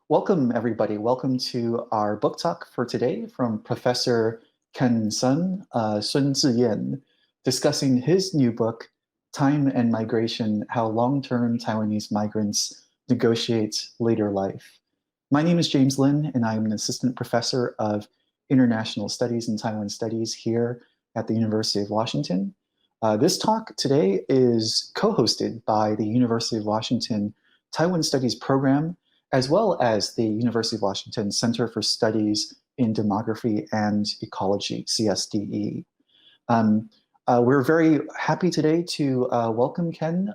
Welcome, everybody. Welcome to our book talk for today from Professor Ken Sun, Sun Chih-Yan, discussing his new book, Time and Migration, How Long-Term Taiwanese Migrants Negotiate Later Life. My name is James Lin, and I'm an assistant professor of international studies and Taiwan studies here at the University of Washington. This talk today is co-hosted by the University of Washington Taiwan Studies Program, as well as the University of Washington Center for Studies in Demography and Ecology, CSDE. We're very happy today to welcome Ken.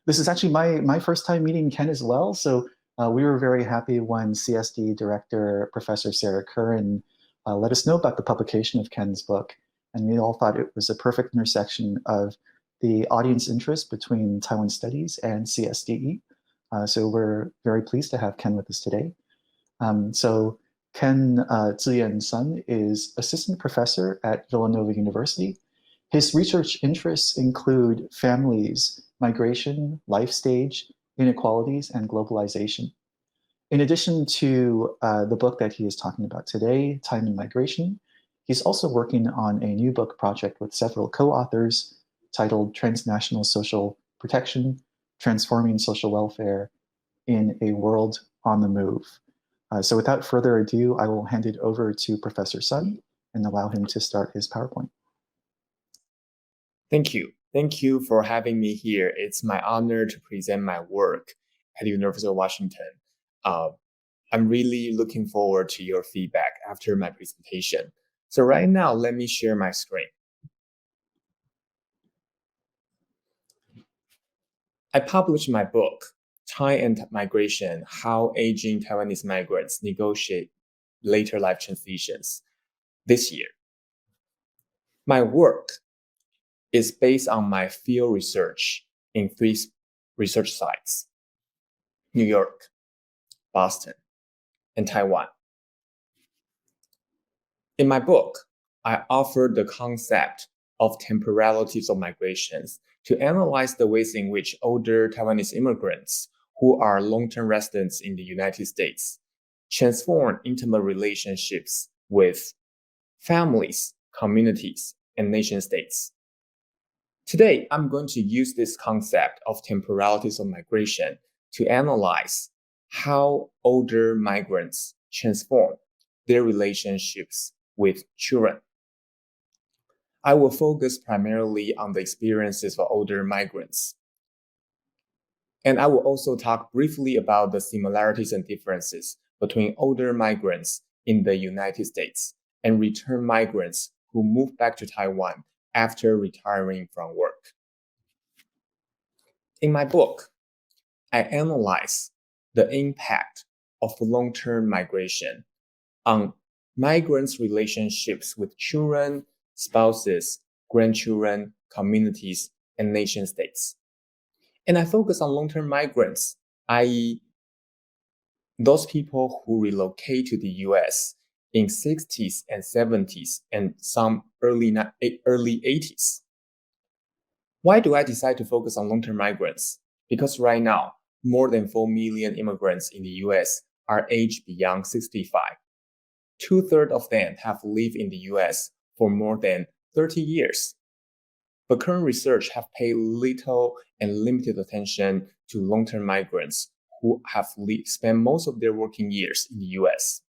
This is actually my first time meeting Ken as well, so we were very happy when CSD Director Professor Sarah Curran let us know about the publication of Ken's book, and we all thought it was a perfect intersection of the audience interest between Taiwan Studies and CSDE. So we're very pleased to have Ken with us today. So Ken Chih-Yan Sun is assistant professor at Villanova University. His research interests include families, migration, life stage, inequalities, and globalization. In addition to the book that he is talking about today, Time and Migration, he's also working on a new book project with several co-authors titled Transnational Social Protection, Transforming Social Welfare in a World on the Move. So without further ado, I will hand it over to Professor Sun and allow him to start his PowerPoint. Thank you. Thank you for having me here. It's my honor to present my work at the University of Washington. I'm really looking forward to your feedback after my presentation. So right now, let me share my screen. I published my book, Time and Migration, How Aging Taiwanese Migrants Negotiate Later Life Transitions, this year. My work is based on my field research in 3 research sites: New York, Boston, and Taiwan. In my book, I offer the concept of temporalities of migrations to analyze the ways in which older Taiwanese immigrants who are long-term residents in the United States transform intimate relationships with families, communities, and nation-states. Today, I'm going to use this concept of temporalities of migration to analyze how older migrants transform their relationships with children. I will focus primarily on the experiences of older migrants. And I will also talk briefly about the similarities and differences between older migrants in the United States and return migrants who move back to Taiwan after retiring from work. In my book, I analyze the impact of long-term migration on migrants' relationships with children, spouses, grandchildren, communities, and nation-states. And I focus on long-term migrants, i.e., those people who relocate to the US in 60s and 70s and some early 80s. Why do I decide to focus on long-term migrants? Because right now, more than 4 million immigrants in the US are aged beyond 65. 2/3 of them have lived in the US for more than 30 years. But current research have paid little and limited attention to long-term migrants who have spent most of their working years in the US.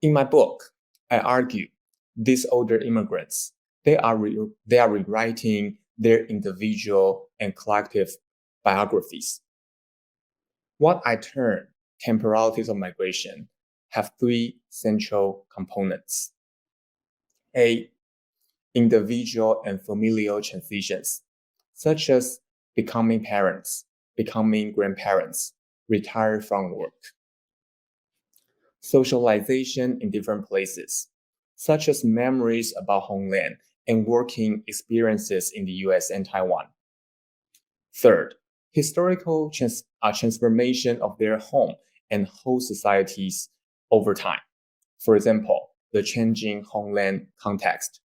In my book, I argue these older immigrants, they are rewriting their individual and collective biographies. What I term temporalities of migration have 3 central components. A, individual and familial transitions, such as becoming parents, becoming grandparents, retire from work. Socialization in different places, such as memories about homeland and working experiences in the US and Taiwan. Third, historical transformation of their home and whole societies over time. For example, the changing homeland context.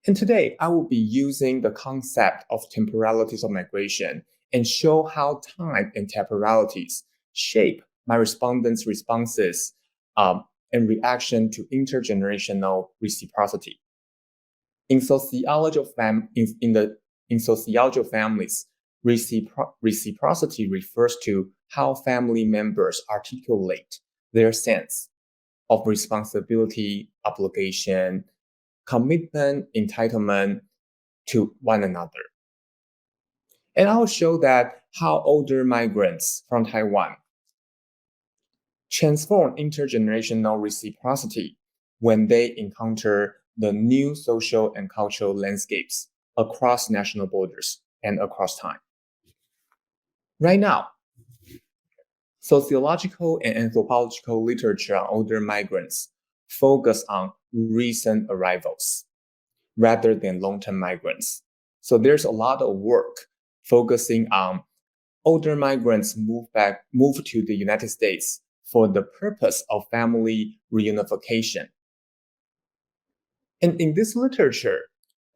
And today, I will be using the concept of temporalities of migration and show how time and temporalities shape my respondents' responses and reaction to intergenerational reciprocity. In sociology of families, reciprocity refers to how family members articulate their sense of responsibility, obligation, commitment, entitlement to one another. And I'll show that how older migrants from Taiwan transform intergenerational reciprocity when they encounter the new social and cultural landscapes across national borders and across time. Right now, sociological and anthropological literature on older migrants focus on recent arrivals rather than long-term migrants. So there's a lot of work focusing on older migrants move to the United States for the purpose of family reunification. And in this literature,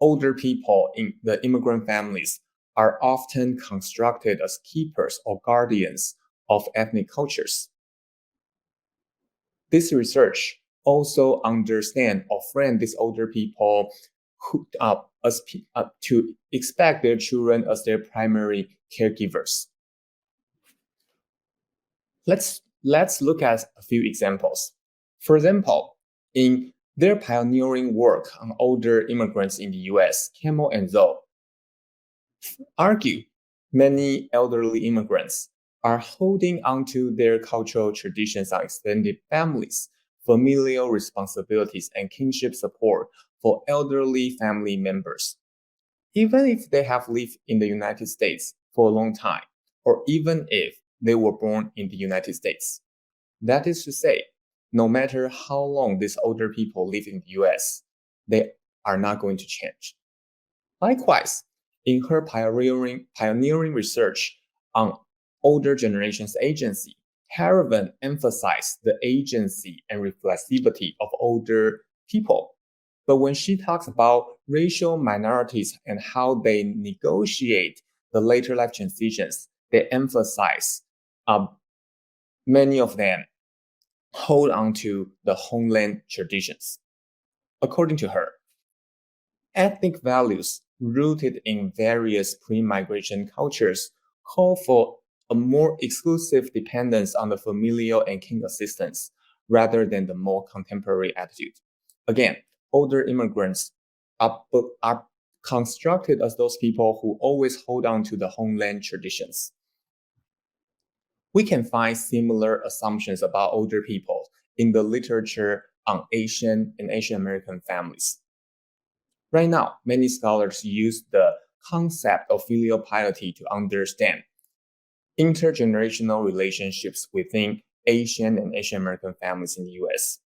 older people in the immigrant families are often constructed as keepers or guardians of ethnic cultures. This research also understand or frame these older people who, to expect their children as their primary caregivers. Let's look at a few examples. For example, in their pioneering work on older immigrants in the US, Camel and Zoe argue many elderly immigrants are holding onto their cultural traditions on extended families, familial responsibilities, and kinship support for elderly family members. Even if they have lived in the United States for a long time, or even if they were born in the United States. That is to say, no matter how long these older people live in the US, they are not going to change. Likewise, in her pioneering research on older generations' agency, Haravan emphasized the agency and reflexivity of older people. But when she talks about racial minorities and how they negotiate the later life transitions, they emphasize many of them hold on to the homeland traditions. According to her, ethnic values rooted in various pre-migration cultures call for a more exclusive dependence on the familial and kin assistance rather than the more contemporary attitude. Again, older immigrants are constructed as those people who always hold on to the homeland traditions. We can find similar assumptions about older people in the literature on Asian and Asian American families. Right now, many scholars use the concept of filial piety to understand intergenerational relationships within Asian and Asian American families in the US.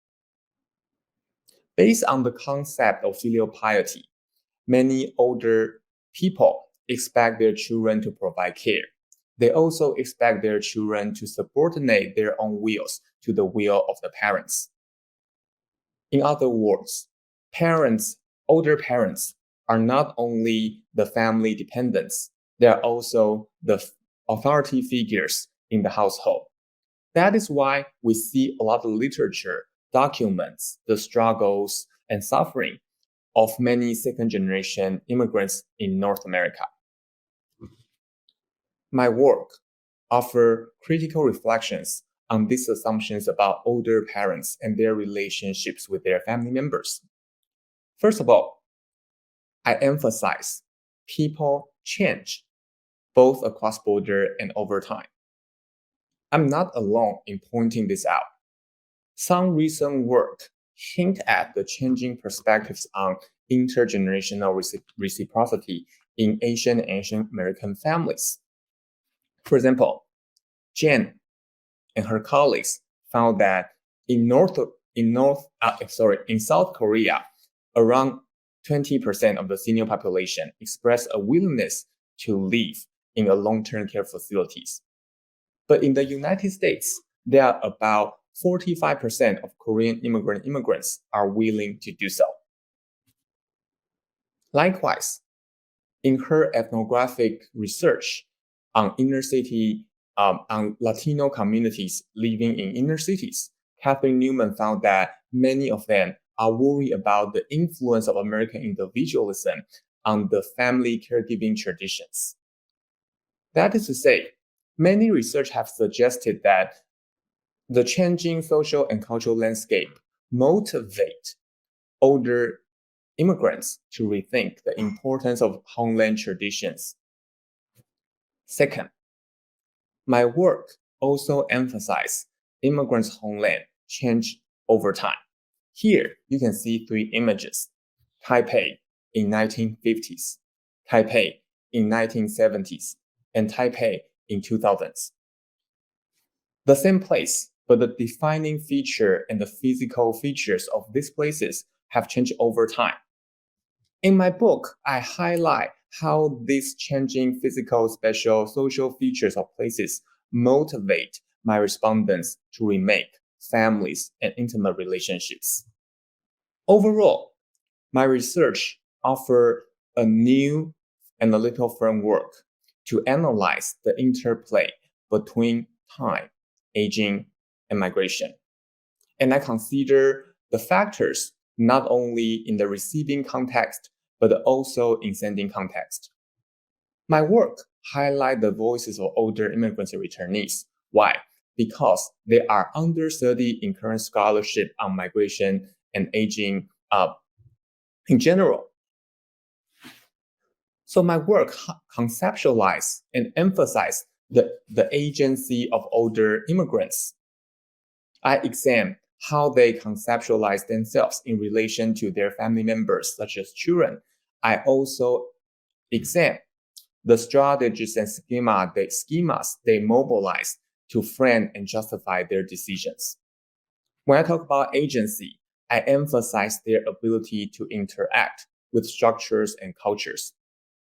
Based on the concept of filial piety, many older people expect their children to provide care. They also expect their children to subordinate their own wills to the will of the parents. In other words, older parents are not only the family dependents, they are also the authority figures in the household. That is why we see a lot of literature documents the struggles and suffering of many second-generation immigrants in North America. My work offers critical reflections on these assumptions about older parents and their relationships with their family members. First of all, I emphasize people change both across border and over time. I'm not alone in pointing this out. Some recent work hint at the changing perspectives on intergenerational reciprocity in Asian and Asian American families. For example, Jen and her colleagues found that in South Korea, around 20% of the senior population expressed a willingness to live in a long-term care facilities. But in the United States, there are about 45% of Korean immigrants are willing to do so. Likewise, in her ethnographic research on inner city, on Latino communities living in inner cities. Catherine Newman found that many of them are worried about the influence of American individualism on the family caregiving traditions. That is to say, many research have suggested that the changing social and cultural landscape motivate older immigrants to rethink the importance of homeland traditions. Second, my work also emphasizes immigrants' homeland change over time. Here, you can see three images: Taipei in 1950s, Taipei in 1970s, and Taipei in 2000s. The same place, but the defining feature and the physical features of these places have changed over time. In my book, I highlight how these changing physical, spatial, social features of places motivate my respondents to remake families and intimate relationships. Overall, my research offers a new analytical framework to analyze the interplay between time, aging, and migration. And I consider the factors not only in the receiving context, but also in sending context. My work highlights the voices of older immigrants and returnees. Why? Because they are understudied in current scholarship on migration and aging in general. So my work conceptualizes and emphasizes the agency of older immigrants. I examine how they conceptualize themselves in relation to their family members, such as children. I also examine the strategies and schemas they mobilize to frame and justify their decisions. When I talk about agency, I emphasize their ability to interact with structures and cultures.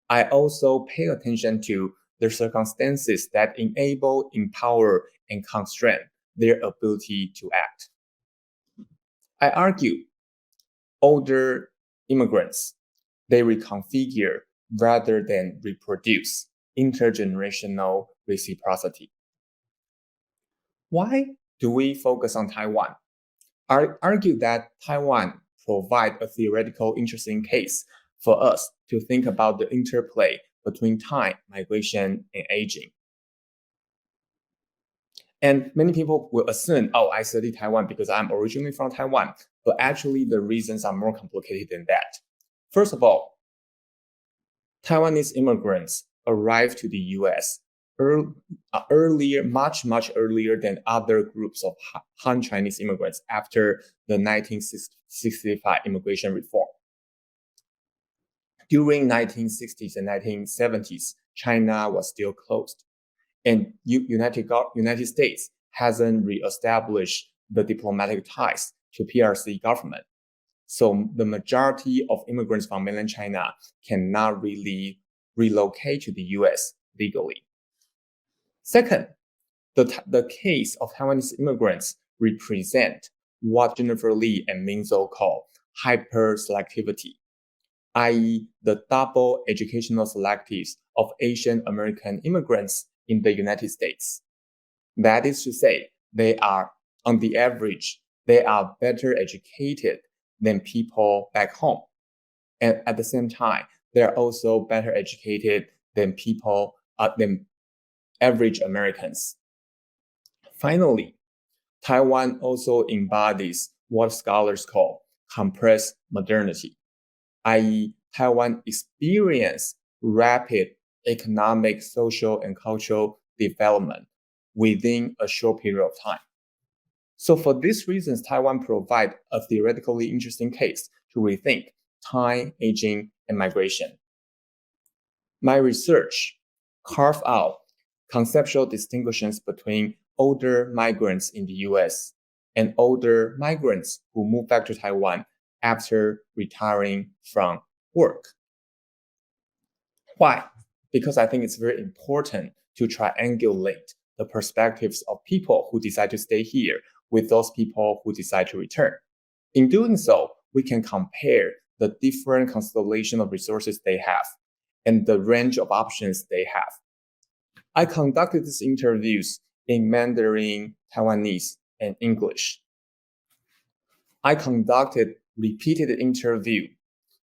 I also pay attention to the circumstances that enable, empower, and constrain their ability to act. I argue older immigrants, they reconfigure rather than reproduce intergenerational reciprocity. Why do we focus on Taiwan? I argue that Taiwan provides a theoretical interesting case for us to think about the interplay between time, migration, and aging. And many people will assume, oh, I study Taiwan because I'm originally from Taiwan. But actually, the reasons are more complicated than that. First of all, Taiwanese immigrants arrived to the US earlier, much earlier than other groups of Han Chinese immigrants after the 1965 immigration reform. During 1960s and 1970s, China was still closed, and United States hasn't reestablished the diplomatic ties to PRC government. So the majority of immigrants from mainland China cannot really relocate to the US legally. Second, the case of Taiwanese immigrants represent what Jennifer Lee and Ming Zhou call hyperselectivity, i.e. the double educational selectives of Asian American immigrants in the United States. That is to say, they are, on the average, they are better educated than people back home. And at the same time, they're also better educated than people, than average Americans. Finally, Taiwan also embodies what scholars call compressed modernity, i.e. Taiwan experienced rapid economic, social, and cultural development within a short period of time. So for these reasons, Taiwan provides a theoretically interesting case to rethink time, aging, and migration. My research carved out conceptual distinctions between older migrants in the US and older migrants who move back to Taiwan after retiring from work. Why? Because I think it's very important to triangulate the perspectives of people who decide to stay here with those people who decide to return. In doing so, we can compare the different constellation of resources they have and the range of options they have. I conducted these interviews in Mandarin, Taiwanese, and English. I conducted repeated interview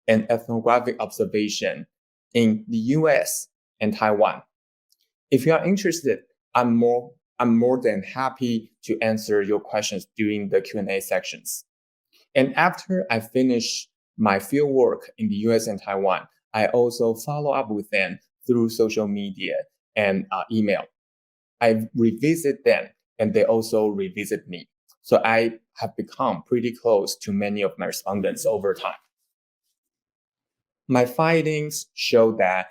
and ethnographic observation in the US and Taiwan. If you are interested, I'm more than happy to answer your questions during the Q&A sections. And after I finish my field work in the US and Taiwan, I also follow up with them through social media and email. I revisit them and they also revisit me. So I have become pretty close to many of my respondents over time. My findings show that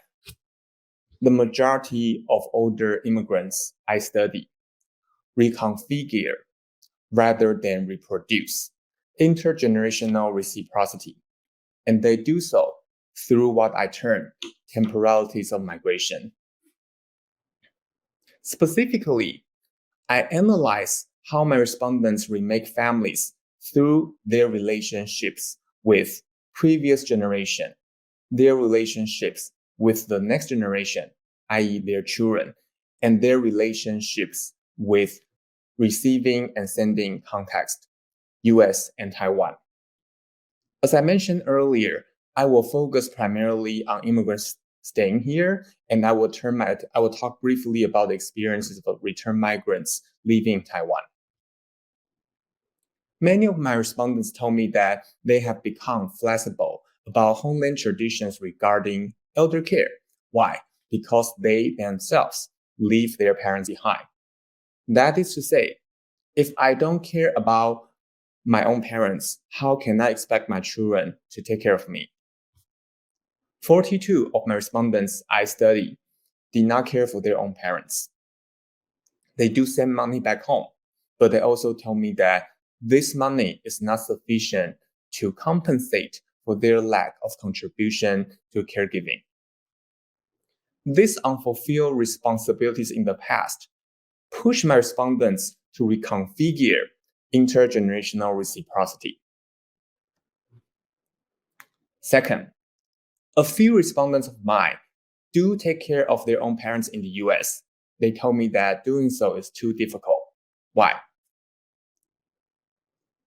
the majority of older immigrants I study reconfigure rather than reproduce intergenerational reciprocity, and they do so through what I term temporalities of migration. Specifically, I analyze how my respondents remake families through their relationships with previous generation, their relationships with the next generation, i.e. their children, and their relationships with receiving and sending context, US and Taiwan. As I mentioned earlier, I will focus primarily on immigrants staying here, and I will talk briefly about the experiences of return migrants leaving Taiwan. Many of my respondents told me that they have become flexible about homeland traditions regarding elder care. Why? Because they themselves leave their parents behind. That is to say, if I don't care about my own parents, how can I expect my children to take care of me? 42 of my respondents I studied did not care for their own parents. They do send money back home, but they also told me that this money is not sufficient to compensate for their lack of contribution to caregiving. These unfulfilled responsibilities in the past push my respondents to reconfigure intergenerational reciprocity. Second, a few respondents of mine do take care of their own parents in the US. They told me that doing so is too difficult. Why?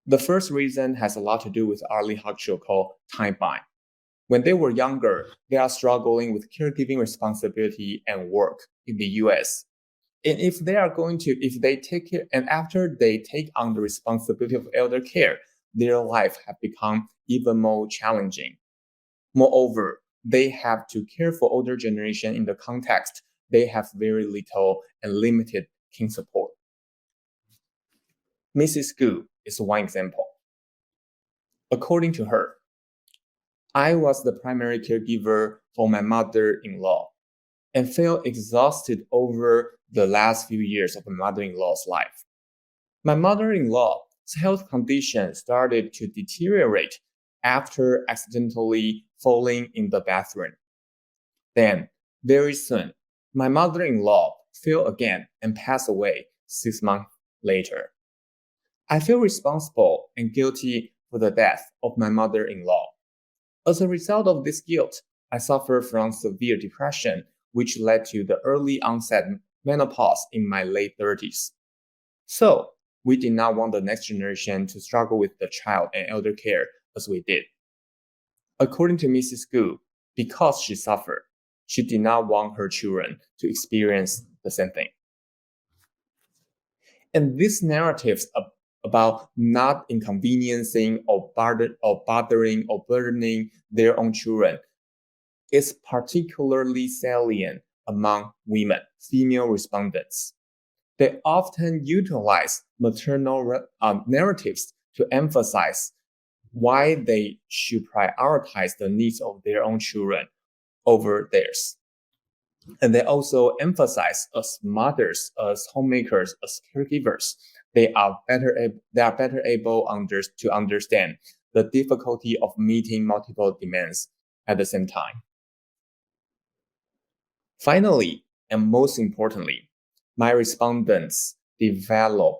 The first reason has a lot to do with early hardship called time bind. When they were younger, they are struggling with caregiving responsibility and work in the US. And if they take care, and after they take on the responsibility of elder care, their life have become even more challenging. Moreover, they have to care for older generation in the context they have very little and limited kin support. Mrs. Gu is one example. According to her, I was the primary caregiver for my mother-in-law and felt exhausted over the last few years of my mother-in-law's life. My mother-in-law's health condition started to deteriorate after accidentally falling in the bathroom. Then, very soon, my mother-in-law fell again and passed away 6 months later. I feel responsible and guilty for the death of my mother-in-law. As a result of this guilt, I suffer from severe depression, which led to the early onset menopause in my late 30s. So, we did not want the next generation to struggle with the child and elder care as we did. According to Mrs. Gu, because she suffered, she did not want her children to experience the same thing. And these narratives about not inconveniencing or bothering or burdening their own children is particularly salient among women, female respondents. They often utilize maternal narratives to emphasize why they should prioritize the needs of their own children over theirs. And they also emphasize as mothers, as homemakers, as caregivers, they are better able to understand the difficulty of meeting multiple demands at the same time. Finally, and most importantly, my respondents develop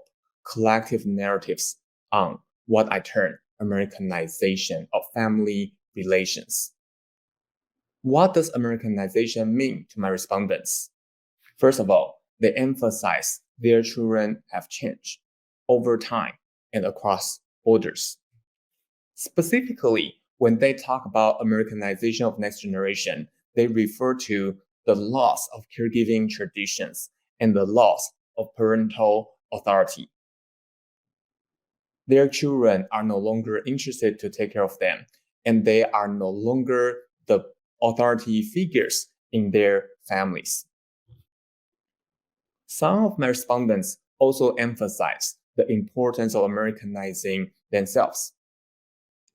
collective narratives on what I term Americanization of family relations. What does Americanization mean to my respondents? First of all, they emphasize their children have changed over time and across borders. Specifically, when they talk about Americanization of next generation, they refer to the loss of caregiving traditions and the loss of parental authority. Their children are no longer interested to take care of them, and they are no longer the authority figures in their families. Some of my respondents also emphasize the importance of Americanizing themselves.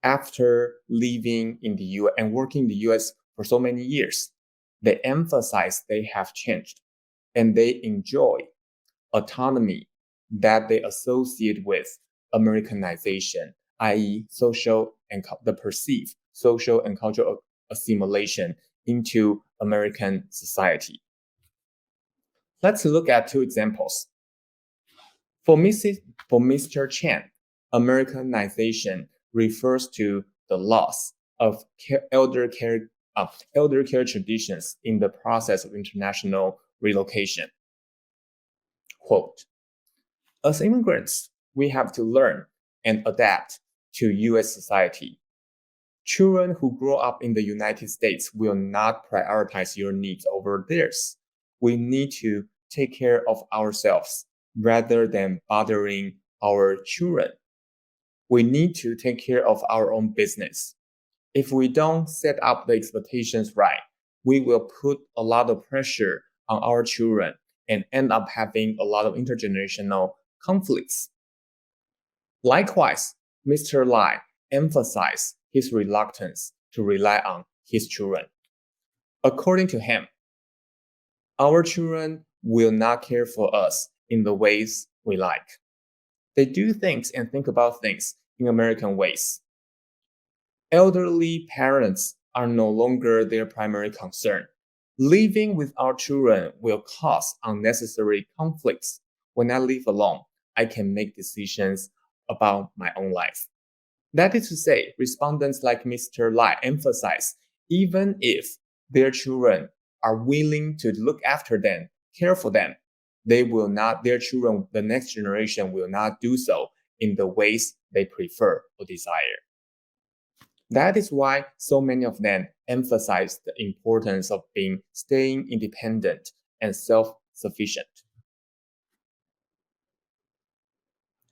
After living in the US and working in the US for so many years, they emphasize they have changed and they enjoy autonomy that they associate with Americanization, i.e., the perceived social and cultural assimilation into American society. Let's look at two examples. For Mr. Chen, Americanization refers to the loss of elder care traditions in the process of international relocation. Quote, as immigrants, we have to learn and adapt to US society. Children who grow up in the United States will not prioritize your needs over theirs. We need to take care of ourselves rather than bothering our children. We need to take care of our own business. If we don't set up the expectations right, we will put a lot of pressure on our children and end up having a lot of intergenerational conflicts. Likewise, Mr. Lai emphasized his reluctance to rely on his children. According to him, our children will not care for us in the ways we like. They do things and think about things in American ways. Elderly parents are no longer their primary concern. Living with our children will cause unnecessary conflicts. When I live alone, I can make decisions about my own life. That is to say, respondents like Mr. Lai emphasize even if their children are willing to look after them, care for them, their children, the next generation will not do so in the ways they prefer or desire. That is why so many of them emphasize the importance of staying independent and self-sufficient.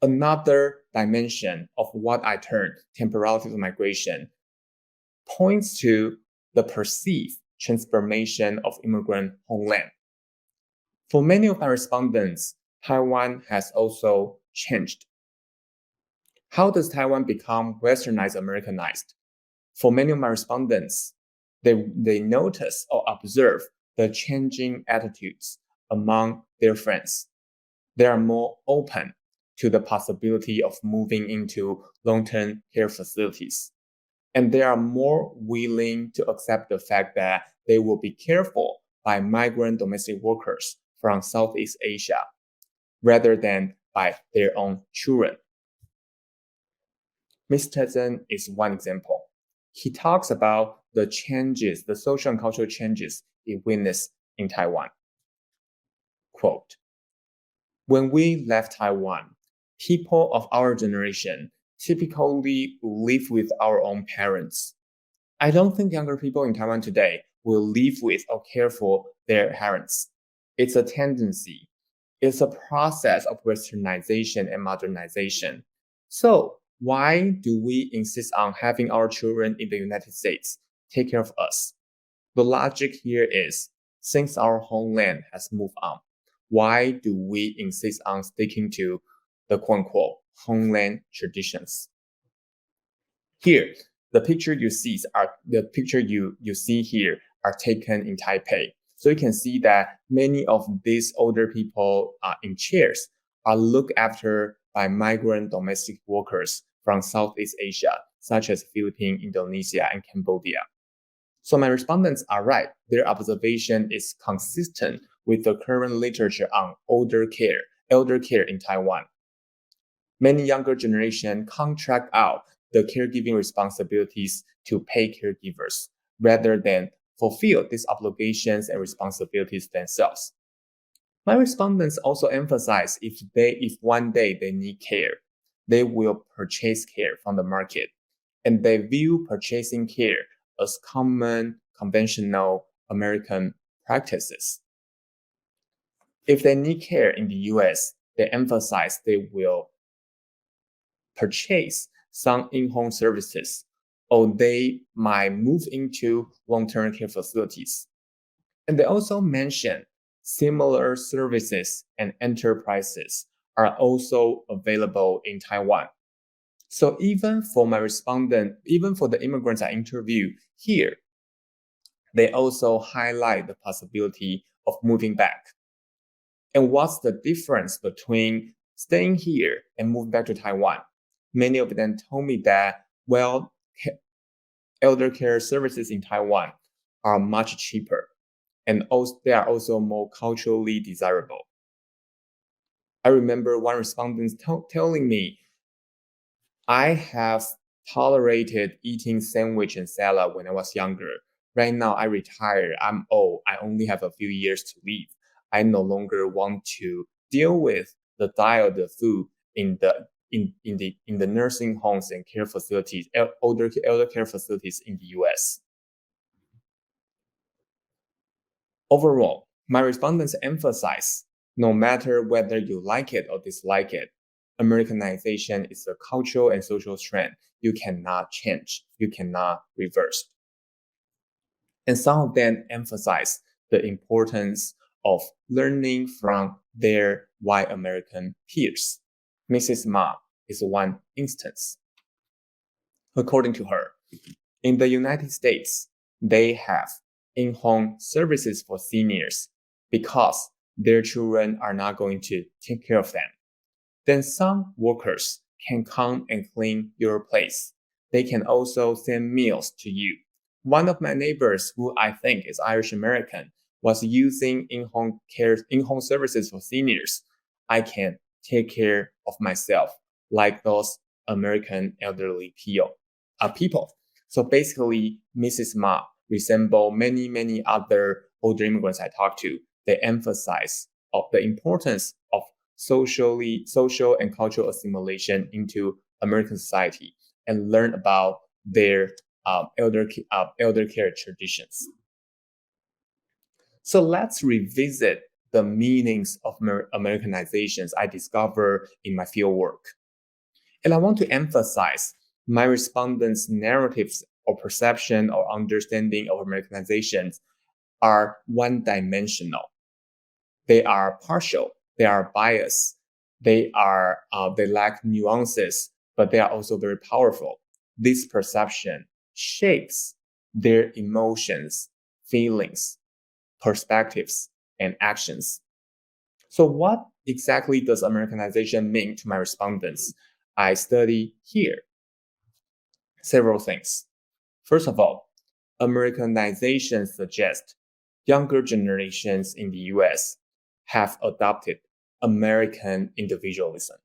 Another dimension of what I termed temporalities of migration points to the perceived transformation of immigrant homeland. For many of my respondents, Taiwan has also changed. How does Taiwan become westernized, Americanized? For many of my respondents, they notice or observe the changing attitudes among their friends. They are more open to the possibility of moving into long-term care facilities. And they are more willing to accept the fact that they will be cared for by migrant domestic workers from Southeast Asia rather than by their own children. Mr. Zeng is one example. He talks about the changes, the social and cultural changes he witnessed in Taiwan. Quote, when we left Taiwan, people of our generation typically live with our own parents. I don't think younger people in Taiwan today will live with or care for their parents. It's a tendency. It's a process of westernization and modernization. So why do we insist on having our children in the United States take care of us? The logic here is, since our homeland has moved on, why do we insist on sticking to the quote-unquote homeland traditions? Here, the picture you see here are taken in Taipei. So you can see that many of these older people in chairs are looked after by migrant domestic workers from Southeast Asia, such as Philippines, Indonesia, and Cambodia. So my respondents are right. Their observation is consistent with the current literature on elder care in Taiwan. Many younger generation contract out the caregiving responsibilities to pay caregivers rather than fulfill these obligations and responsibilities themselves. My respondents also emphasize if one day they need care, they will purchase care from the market, and they view purchasing care as common, conventional American practices. If they need care in the US, they emphasize they will purchase some in-home services, or they might move into long-term care facilities. And they also mention similar services and enterprises are also available in Taiwan. So even for my respondent, even for the immigrants I interview here, they also highlight the possibility of moving back. And what's the difference between staying here and moving back to Taiwan? Many of them told me that, well, elder care services in Taiwan are much cheaper, and also, they are also more culturally desirable. I remember one respondent telling me, I have tolerated eating sandwich and salad when I was younger. Right now, I retired. I'm old. I only have a few years to live. I no longer want to deal with the diet of the food in the nursing homes and care facilities, elder care facilities in the US. Overall, my respondents emphasize, no matter whether you like it or dislike it, Americanization is a cultural and social trend you cannot change, you cannot reverse. And some of them emphasize the importance of learning from their white American peers. Mrs. Ma is one instance. According to her, in the United States, they have in-home services for seniors because their children are not going to take care of them. Then some workers can come and clean your place. They can also send meals to you. One of my neighbors, who I think is Irish American, was using in-home services for seniors. I can take care of myself like those American elderly people. So basically, Mrs. Ma resemble many other older immigrants I talked to. They emphasize of the importance of social and cultural assimilation into American society and learn about their elder care traditions. So let's revisit the meanings of Americanizations I discovered in my fieldwork. And I want to emphasize my respondents' narratives or perception or understanding of Americanizations are one-dimensional. They are partial. They are biased. They lack nuances, but they are also very powerful. This perception shapes their emotions, feelings, perspectives, and actions. So what exactly does Americanization mean to my respondents? I study here several things. First of all, Americanization suggests younger generations in the US have adopted American individualism.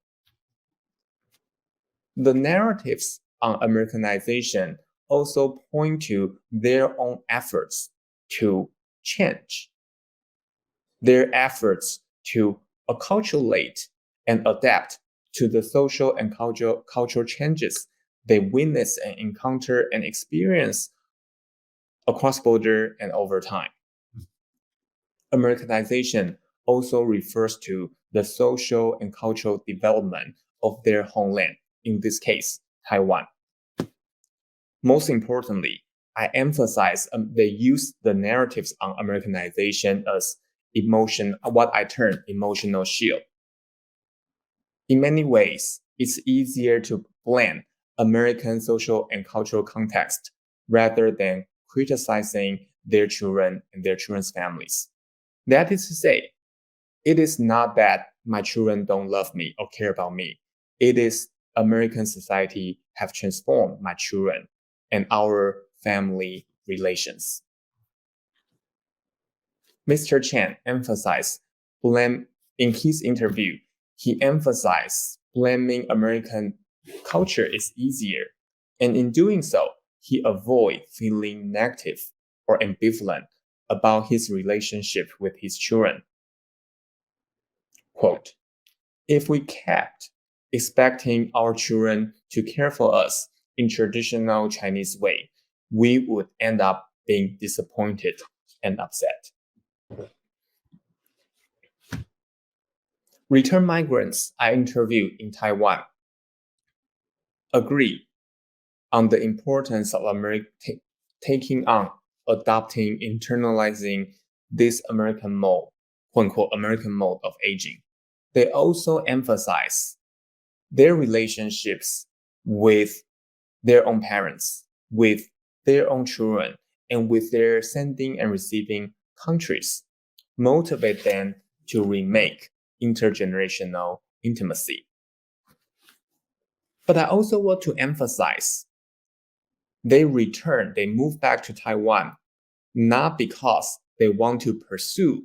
The narratives on Americanization also point to their own efforts to change, their efforts to acculturate and adapt to the social and cultural changes they witness and encounter and experience across border and over time. Americanization also refers to the social and cultural development of their homeland, in this case, Taiwan. Most importantly, I emphasize they use the narratives on Americanization as what I term emotional shield. In many ways, it's easier to blend American social and cultural context rather than criticizing their children and their children's families. That is to say, it is not that my children don't love me or care about me. It is American society have transformed my children and our family relations. Mr. Chen emphasized in his interview, he emphasized blaming American culture is easier. And in doing so, he avoid feeling negative or ambivalent about his relationship with his children. Quote, if we kept expecting our children to care for us in traditional Chinese way, we would end up being disappointed and upset. Return migrants I interviewed in Taiwan agree on the importance of taking on, adopting, internalizing this American mode, quote unquote, American mode of aging. They also emphasize their relationships with their own parents, with their own children, and with their sending and receiving countries, motivate them to remake intergenerational intimacy. But I also want to emphasize they move back to Taiwan, not because they want to pursue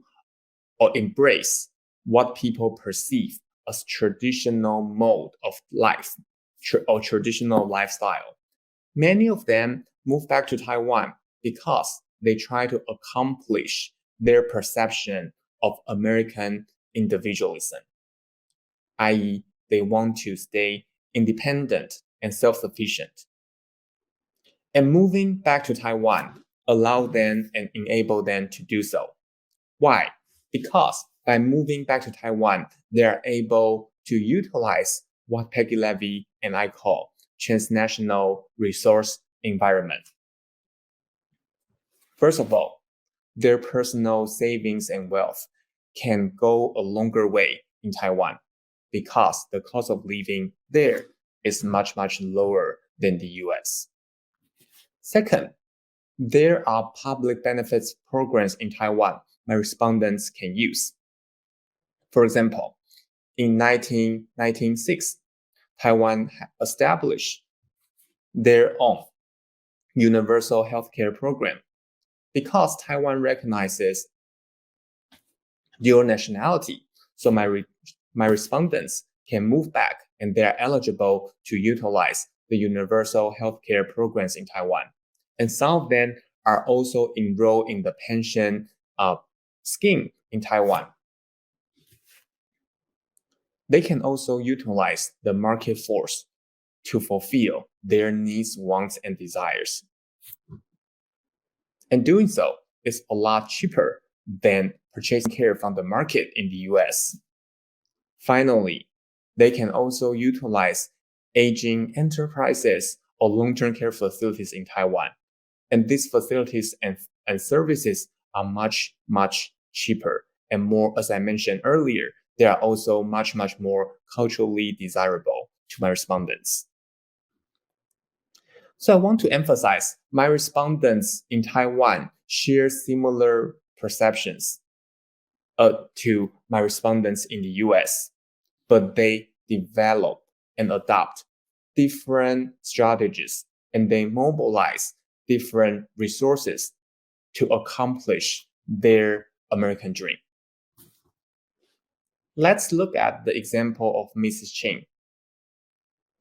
or embrace what people perceive as traditional mode of life or traditional lifestyle. Many of them move back to Taiwan because they try to accomplish their perception of American individualism, i.e., they want to stay independent and self-sufficient. And moving back to Taiwan allow them and enable them to do so. Why? Because by moving back to Taiwan, they are able to utilize what Peggy Levy and I call transnational resource environment. First of all, their personal savings and wealth can go a longer way in Taiwan because the cost of living there is much, much lower than the US. Second, there are public benefits programs in Taiwan my respondents can use. For example, in 1996, Taiwan established their own universal healthcare program because Taiwan recognizes dual nationality. So my respondents can move back and they are eligible to utilize the universal healthcare programs in Taiwan. And some of them are also enrolled in the pension scheme in Taiwan. They can also utilize the market force to fulfill their needs, wants, and desires. And doing so is a lot cheaper than purchasing care from the market in the US. Finally, they can also utilize aging enterprises or long-term care facilities in Taiwan. And these facilities and services are much, much cheaper and more, as I mentioned earlier, they are also much, much more culturally desirable to my respondents. So I want to emphasize my respondents in Taiwan share similar perceptions to my respondents in the US, but they develop and adopt different strategies and they mobilize different resources to accomplish their American dream. Let's look at the example of Mrs. Ching.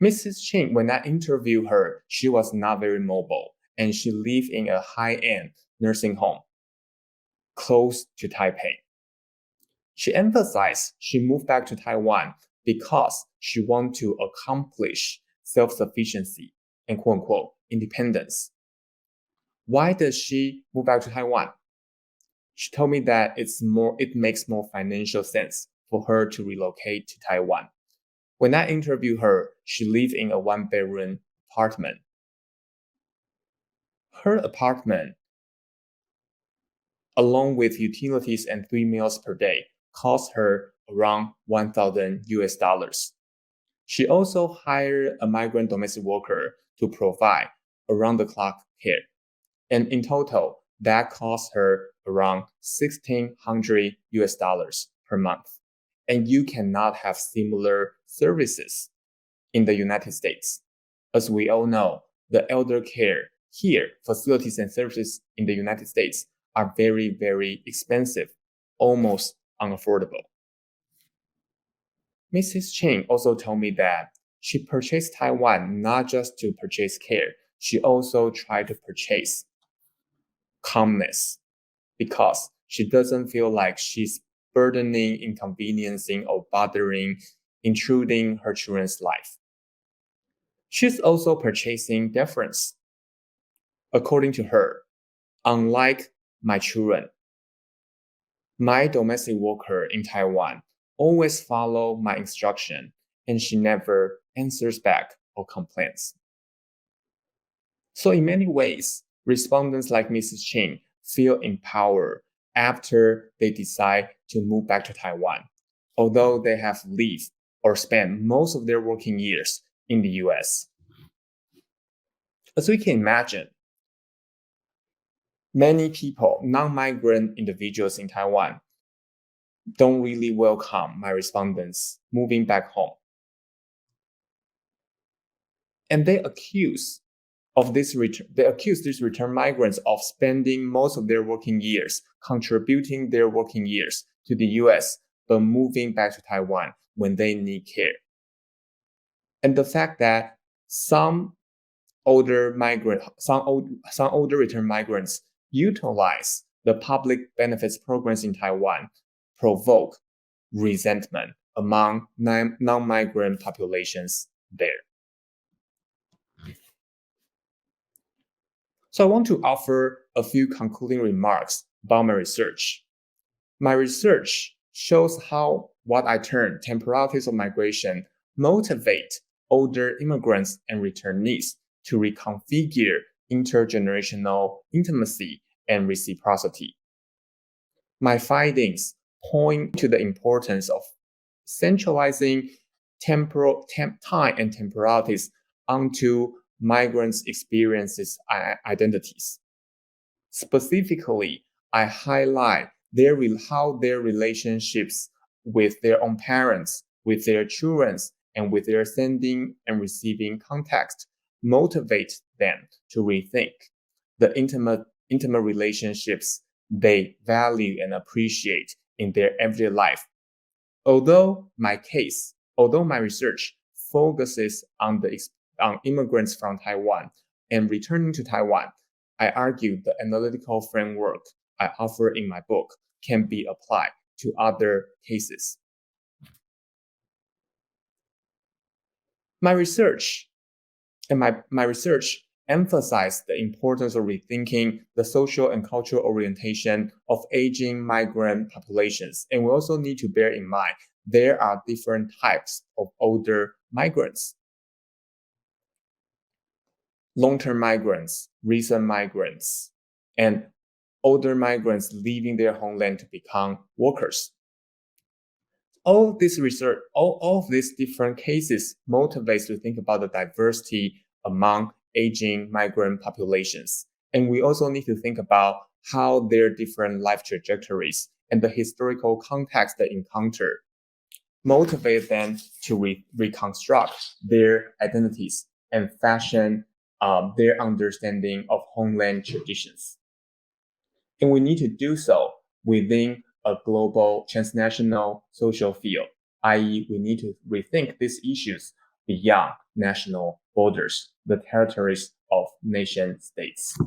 Mrs. Ching, when I interviewed her, she was not very mobile and she lived in a high-end nursing home close to Taipei. She emphasized she moved back to Taiwan because she wanted to accomplish self-sufficiency and quote-unquote independence. Why does she move back to Taiwan? She told me that it makes more financial sense for her to relocate to Taiwan. When I interviewed her, she lived in a one-bedroom apartment. Her apartment, along with utilities and 3 meals per day, cost her around $1,000. She also hired a migrant domestic worker to provide around-the-clock care. And in total, that cost her around $1,600 per month. And you cannot have similar services in the United States. As we all know, the elder care here, facilities and services in the United States are very, very expensive, almost unaffordable. Mrs. Ching also told me that she purchased Taiwan not just to purchase care, she also tried to purchase calmness because she doesn't feel like she's burdening, inconveniencing, or bothering, intruding her children's life. She's also purchasing deference. According to her, unlike my children, my domestic worker in Taiwan always follow my instruction, and she never answers back or complains. So in many ways, respondents like Mrs. Ching feel empowered after they decide to move back to Taiwan, although they have lived or spent most of their working years in the US. As we can imagine, many people, non-migrant individuals in Taiwan, don't really welcome my respondents moving back home. And they accuse these return migrants of spending most of their working years, contributing their working years to the US, but moving back to Taiwan when they need care. And the fact that some older return migrants utilize the public benefits programs in Taiwan provoke resentment among non-migrant populations there. So I want to offer a few concluding remarks about my research. My research shows how what I term temporalities of migration motivate older immigrants and returnees to reconfigure intergenerational intimacy and reciprocity. My findings point to the importance of centralizing time and temporalities onto migrants' experiences and identities. Specifically, I highlight how their relationships with their own parents, with their children, and with their sending and receiving context motivate them to rethink the intimate relationships they value and appreciate in their everyday life. Although my research focuses on immigrants from Taiwan and returning to Taiwan, I argue the analytical framework I offer in my book can be applied to other cases. My research emphasized the importance of rethinking the social and cultural orientation of aging migrant populations. And we also need to bear in mind there are different types of older migrants. Long-term migrants, recent migrants, and older migrants leaving their homeland to become workers. All of these different cases motivates to think about the diversity among aging migrant populations. And we also need to think about how their different life trajectories and the historical context they encounter motivate them to reconstruct their identities and fashion their understanding of homeland traditions. And we need to do so within a global transnational social field, i.e., we need to rethink these issues beyond national borders, the territories of nation states.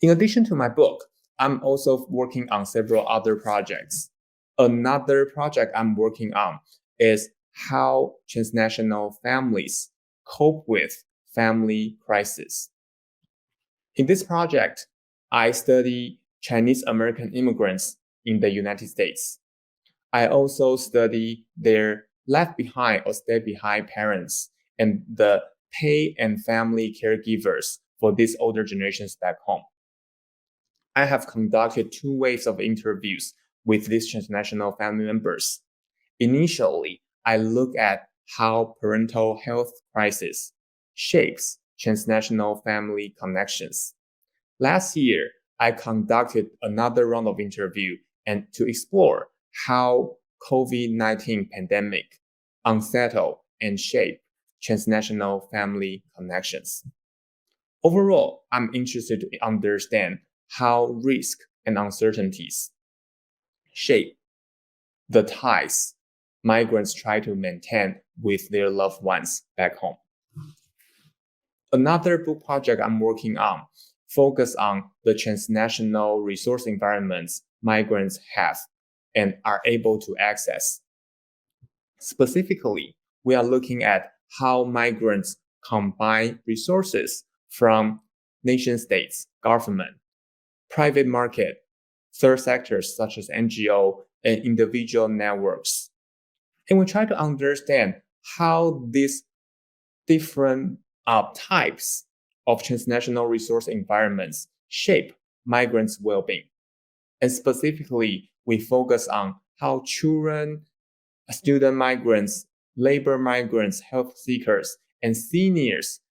In addition to my book, I'm also working on several other projects. Another project I'm working on is how transnational families cope with family crisis. In this project, I study Chinese American immigrants in the United States. I also study their left behind or stay behind parents and the pay and family caregivers for these older generations back home. I have conducted 2 waves of interviews with these transnational family members. Initially, I look at how parental health crisis shapes transnational family connections. Last year, I conducted another round of interview and to explore how COVID-19 pandemic unsettle and shape transnational family connections. Overall, I'm interested to understand how risk and uncertainties shape the ties migrants try to maintain with their loved ones back home. Another book project I'm working on focuses on the transnational resource environments migrants have and are able to access. Specifically, we are looking at how migrants combine resources from nation states, government, private market, third sectors such as NGO and individual networks. And we try to understand how these different types of transnational resource environments shape migrants' well-being. And specifically, we focus on how children, student migrants, labor migrants, health seekers, and seniors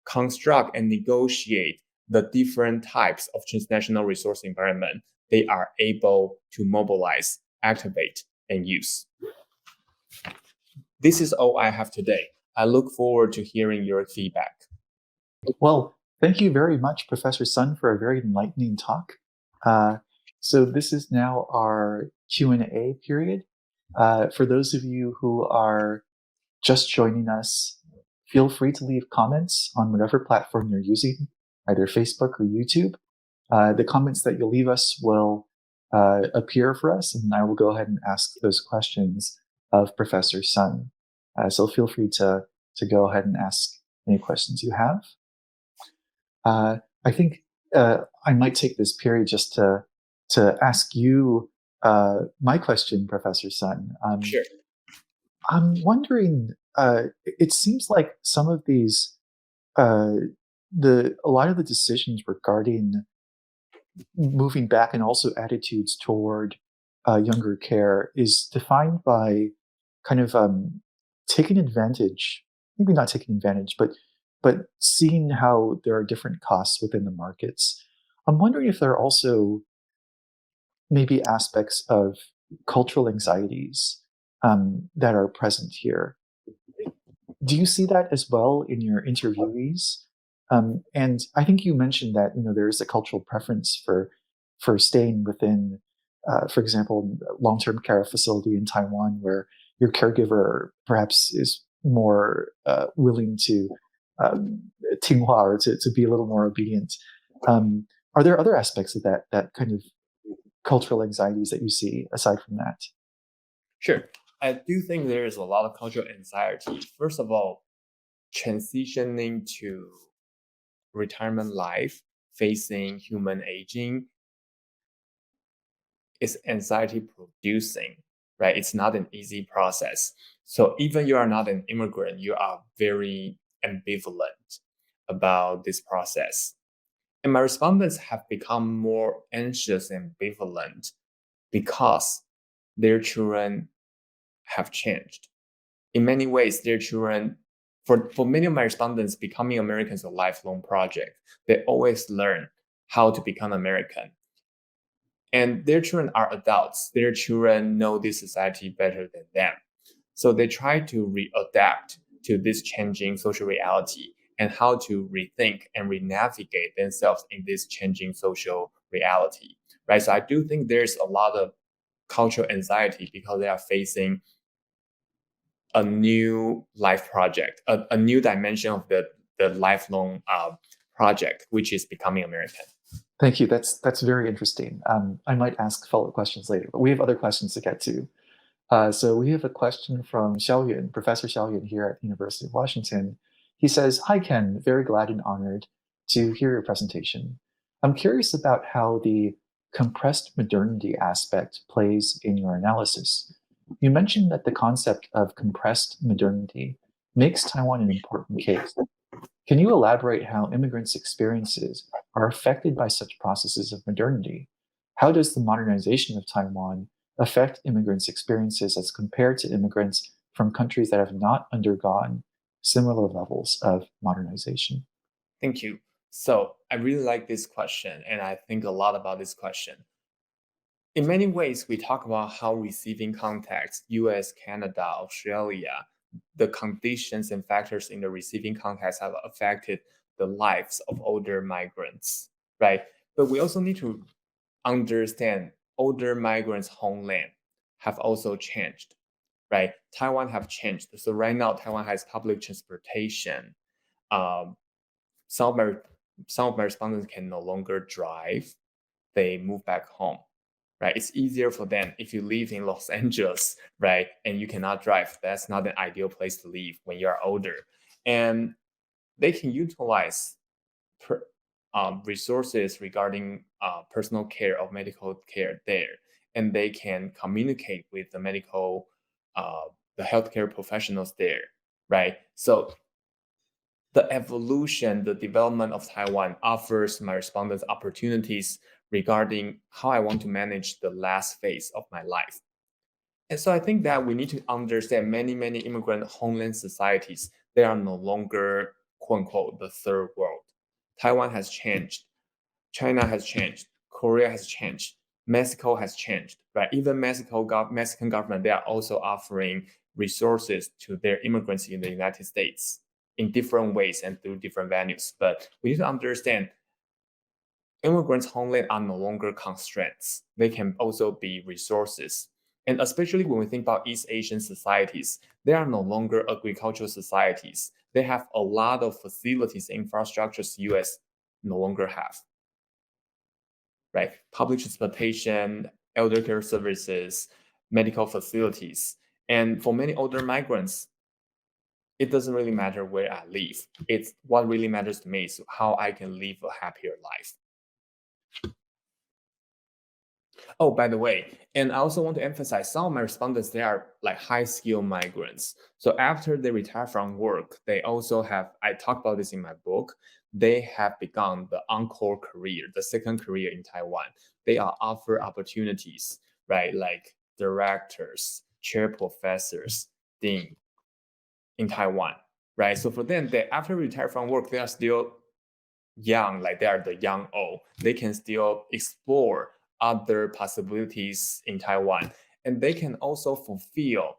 construct and negotiate the different types of transnational resource environment they are able to mobilize, activate, and use. This is all I have today. I look forward to hearing your feedback. Well, thank you very much, Professor Sun, for a very enlightening talk. So this is now our Q&A period. For those of you who are just joining us, feel free to leave comments on whatever platform you're using, either Facebook or YouTube. The comments that you'll leave us will appear for us, and I will go ahead and ask those questions of Professor Sun. So feel free to go ahead and ask any questions you have. I think I might take this period just to ask you my question, Professor Sun. Sure. I'm wondering. It seems like some of these, a lot of the decisions regarding moving back and also attitudes toward younger care is defined by kind of taking advantage, maybe not taking advantage, but seeing how there are different costs within the markets. I'm wondering if there are also maybe aspects of cultural anxieties that are present here. Do you see that as well in your interviewees? And I think you mentioned that there is a cultural preference for staying within, for example, long-term care facility in Taiwan, where your caregiver perhaps is more willing to 听话 or to be a little more obedient. Are there other aspects of that kind of cultural anxieties that you see aside from that? Sure. I do think there is a lot of cultural anxiety. First of all, transitioning to retirement life, facing human aging, is anxiety producing, right? It's not an easy process. So even you are not an immigrant, you are very ambivalent about this process. And my respondents have become more anxious and ambivalent because their children have changed. In many ways, their children, for many of my respondents, becoming American is a lifelong project. They always learn how to become American. And their children are adults. Their children know this society better than them. So they try to readapt to this changing social reality and how to rethink and re-navigate themselves in this changing social reality, right? So I do think there's a lot of cultural anxiety because they are facing a new life project, a new dimension of the lifelong project, which is becoming American. Thank you. That's very interesting. I might ask follow-up questions later, but we have other questions to get to. So we have a question from Xiaoyun, Professor Xiaoyun here at the University of Washington. He says, "Hi Ken, very glad and honored to hear your presentation. I'm curious about how the compressed modernity aspect plays in your analysis. You mentioned that the concept of compressed modernity makes Taiwan an important case. Can you elaborate how immigrants' experiences are affected by such processes of modernity? How does the modernization of Taiwan affect immigrants' experiences as compared to immigrants from countries that have not undergone similar levels of modernization?" Thank you. So I really like this question, and I think a lot about this question. In many ways, we talk about how receiving context, US, Canada, Australia, the conditions and factors in the receiving context have affected the lives of older migrants, right? But we also need to understand older migrants' homeland have also changed, right? Taiwan have changed. So right now, Taiwan has public transportation. Some of my respondents can no longer drive. They move back home, right? It's easier for them if you live in Los Angeles, right? And you cannot drive. That's not an ideal place to live when you are older. And they can utilize resources regarding personal care or medical care there, and they can communicate with the the healthcare professionals there, right? So the evolution, the development of Taiwan offers my respondents opportunities regarding how I want to manage the last phase of my life. And so I think that we need to understand many immigrant homeland societies, they are no longer, quote unquote, the third world. Taiwan has changed. China has changed. Korea has changed. Mexico has changed, right? Even Mexican government, they are also offering resources to their immigrants in the United States in different ways and through different venues. But we need to understand immigrants' homeland are no longer constraints. They can also be resources. And especially when we think about East Asian societies, they are no longer agricultural societies. They have a lot of facilities, infrastructures US no longer have, right? Public transportation, elder care services, medical facilities. And for many older migrants, it doesn't really matter where I live. It's what really matters to me is how I can live a happier life. Oh, by the way, and I also want to emphasize some of my respondents, they are like high skill migrants. So after they retire from work, they also have, I talk about this in my book, they have begun the encore career, the second career in Taiwan. They are offered opportunities, right? Like directors, chair professors, dean in Taiwan, right? So for them, they after retire from work, they are still young, like they are the young old, they can still explore other possibilities in Taiwan. And they can also fulfill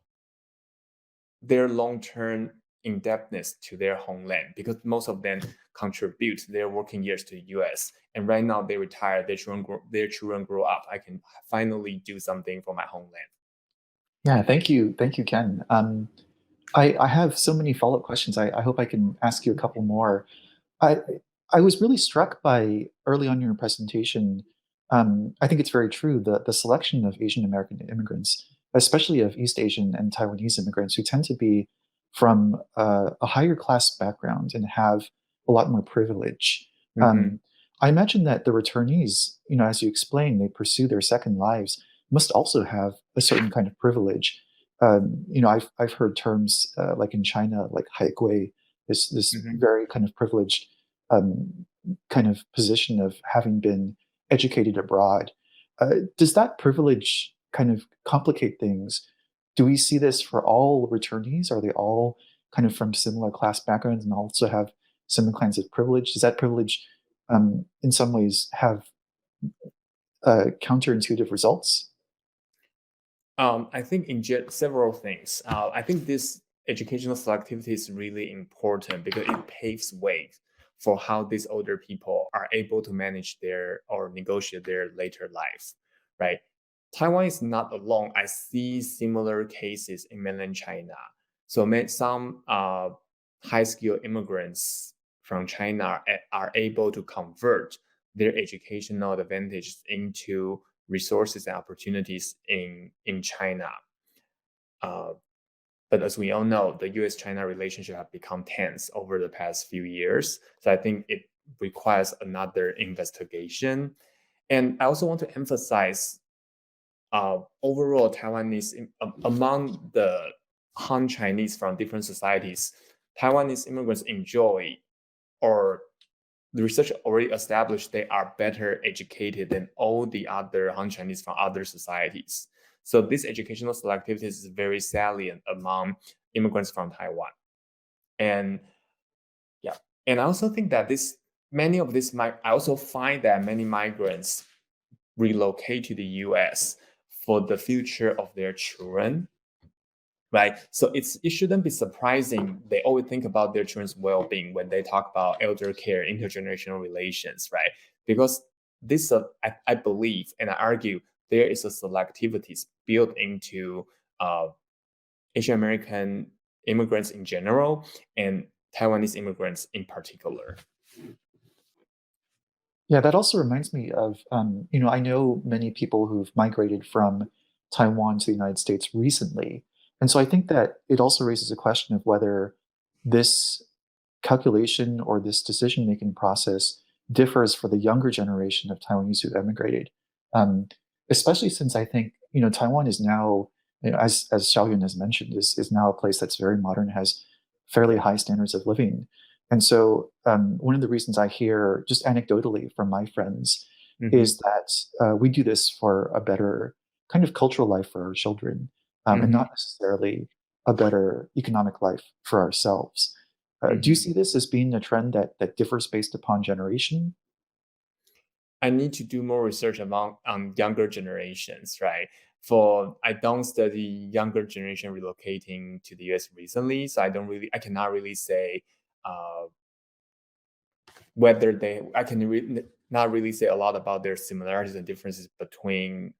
their long-term indebtedness to their homeland because most of them contribute their working years to the US. And right now they retire, their children grow up. I can finally do something for my homeland. Yeah, thank you, Ken. I have so many follow-up questions. I hope I can ask you a couple more. I I was really struck by early on in your presentation. I think it's very true that the selection of Asian American immigrants, especially of East Asian and Taiwanese immigrants, who tend to be from a higher class background and have a lot more privilege. Mm-hmm. Um, I imagine that the returnees, as you explained, they pursue their second lives, must also have a certain kind of privilege. I've heard terms like in China, like haigui, this Mm-hmm. very kind of privileged um, kind of position of having been educated abroad. Does that privilege kind of complicate things? Do we see this for all returnees? Are they all kind of from similar class backgrounds and also have similar kinds of privilege? Does that privilege, in some ways, have counterintuitive results? I think in several things. I think this educational selectivity is really important because it paves way for how these older people are able to manage their or negotiate their later lives, right? Taiwan is not alone. I see similar cases in mainland China. So some high-skilled immigrants from China are able to convert their educational advantages into resources and opportunities in China. Uh, but as we all know, the U.S.-China relationship have become tense over the past few years. So I think it requires another investigation. And I also want to emphasize overall Taiwanese among the Han Chinese from different societies, Taiwanese immigrants enjoy or the research already established they are better educated than all the other Han Chinese from other societies. So this educational selectivity is very salient among immigrants from Taiwan. And yeah, and I also think that I also find that many migrants relocate to the US for the future of their children, right? So it shouldn't be surprising they always think about their children's well-being when they talk about elder care, intergenerational relations, right? Because I believe and I argue there is a selectivity built into Asian American immigrants in general and Taiwanese immigrants in particular. Yeah, that also reminds me of, I know many people who've migrated from Taiwan to the United States recently. And so I think that it also raises a question of whether this calculation or this decision-making process differs for the younger generation of Taiwanese who emigrated. Um, Especially since I think, Taiwan is now, as Xiaoyun has mentioned, is now a place that's very modern, has fairly high standards of living. And so one of the reasons I hear just anecdotally from my friends Hmm. is that we do this for a better kind of cultural life for our children, and Hmm. not necessarily a better economic life for ourselves. Do you Hmm. see this as being a trend that differs based upon generation? I need to do more research among younger generations, right? For I don't study younger generation relocating to the US recently, so I cannot really say uh, whether I can not really say a lot about their similarities and differences between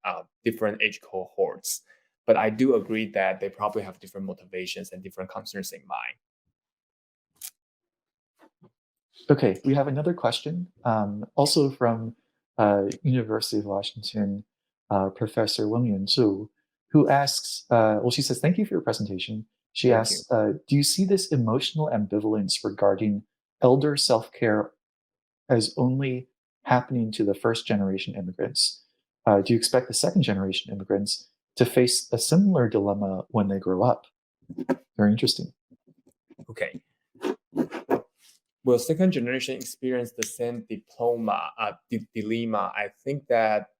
different age cohorts. But I do agree that they probably have different motivations and different concerns in mind. Okay, we have another question, also from University of Washington, Professor Weng Yunzhu, who asks, well, she says, thank you for your presentation. She Thank you. asks, do you see this emotional ambivalence regarding elder self-care as only happening to the first generation immigrants? Do you expect the second generation immigrants to face a similar dilemma when they grow up? Very interesting. Okay. Will second generation experience the same dilemma? I think that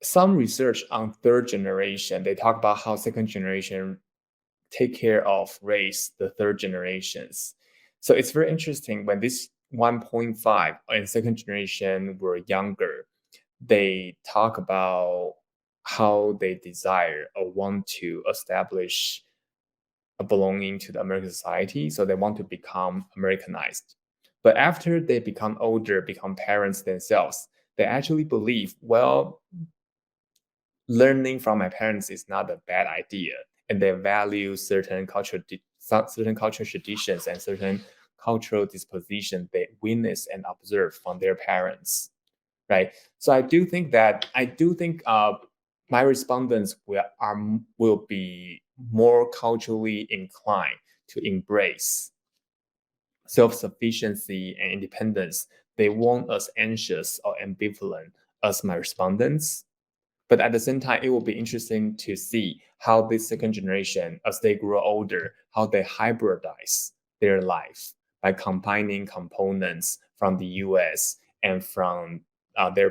some research on third generation, they talk about how second generation take care of raise the third generations. So it's very interesting when this 1.5 and second generation were younger, they talk about how they desire or want to establish a belonging to the American society. So they want to become Americanized. But after they become older, become parents themselves, they actually believe, well, learning from my parents is not a bad idea, and they value certain cultural traditions and certain cultural disposition they witness and observe from their parents, right? So I do think my respondents will be more culturally inclined to embrace self-sufficiency and independence. They won't as anxious or ambivalent as my respondents. But at the same time, it will be interesting to see how this second generation, as they grow older, how they hybridize their life by combining components from the US and from their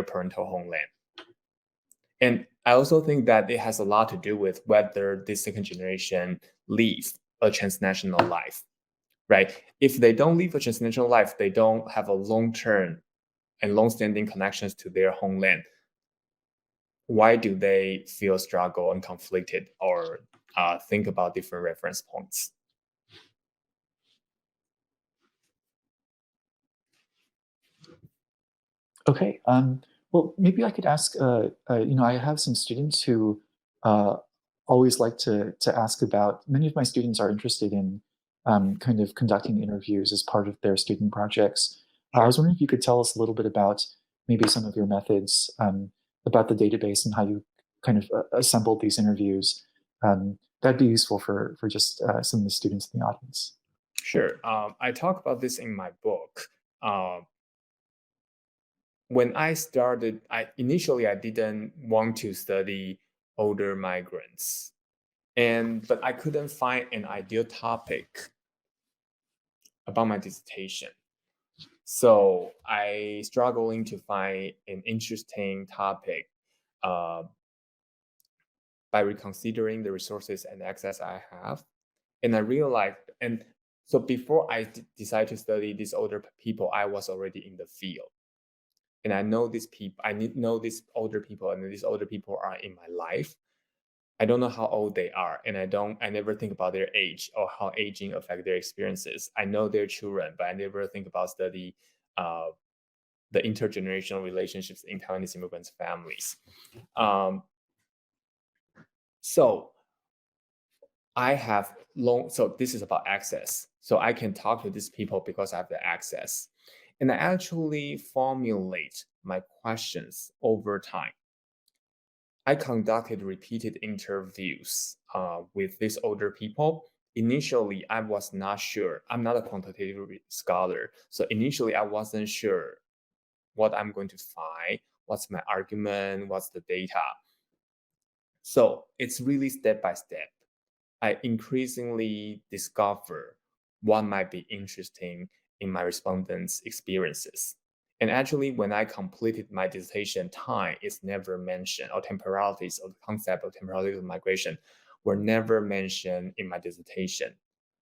parental homeland. And I also think that it has a lot to do with whether this second generation live a transnational life, right? If they don't live a transnational life, they don't have a long-term and long-standing connections to their homeland. Why do they feel struggle and conflicted or think about different reference points? Okay. Well, maybe I could ask. I have some students who uh, always like to ask about. Many of my students are interested in kind of conducting interviews as part of their student projects. I was Sure. wondering if you could tell us a little bit about maybe some of your methods, about the database and how you kind of assembled these interviews. That'd be useful for just some of the students in the audience. Sure. I talk about this in my book. Um, when I started, I didn't want to study older migrants, but I couldn't find an ideal topic about my dissertation. So I struggling to find an interesting topic uh, by reconsidering the resources and access I have. And I realized, and so before I decided to study these older people, I was already in the field. And I know these people, know these older people, and these older people are in my life. I don't know how old they are, and I never think about their age or how aging affect their experiences. I know their children, but I never think about study uh, the intergenerational relationships in Taiwanese immigrants' families. Um, so so this is about access. So I can talk to these people because I have the access. And I actually formulate my questions over time. I conducted repeated interviews with these older people. Initially, I was not sure. I'm not a quantitative scholar. So initially, I wasn't sure what I'm going to find, what's my argument, what's the data. So it's really step by step. I increasingly discover what might be interesting in my respondents' experiences. And actually, when I completed my dissertation, time is never mentioned, or temporalities, or the concept of temporalities of migration were never mentioned in my dissertation.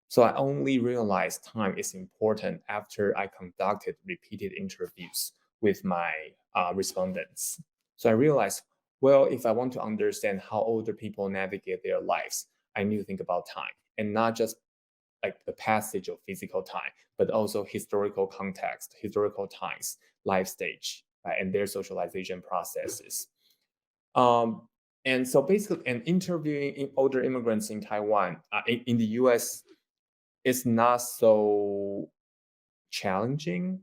So I only realized time is important after I conducted repeated interviews with my respondents. So I realized, well, if I want to understand how older people navigate their lives, I need to think about time, and not just like the passage of physical time, but also historical context, historical times, life stage, right, and their socialization processes. Um, and so basically, and interviewing older immigrants in Taiwan, in the US, is not so challenging.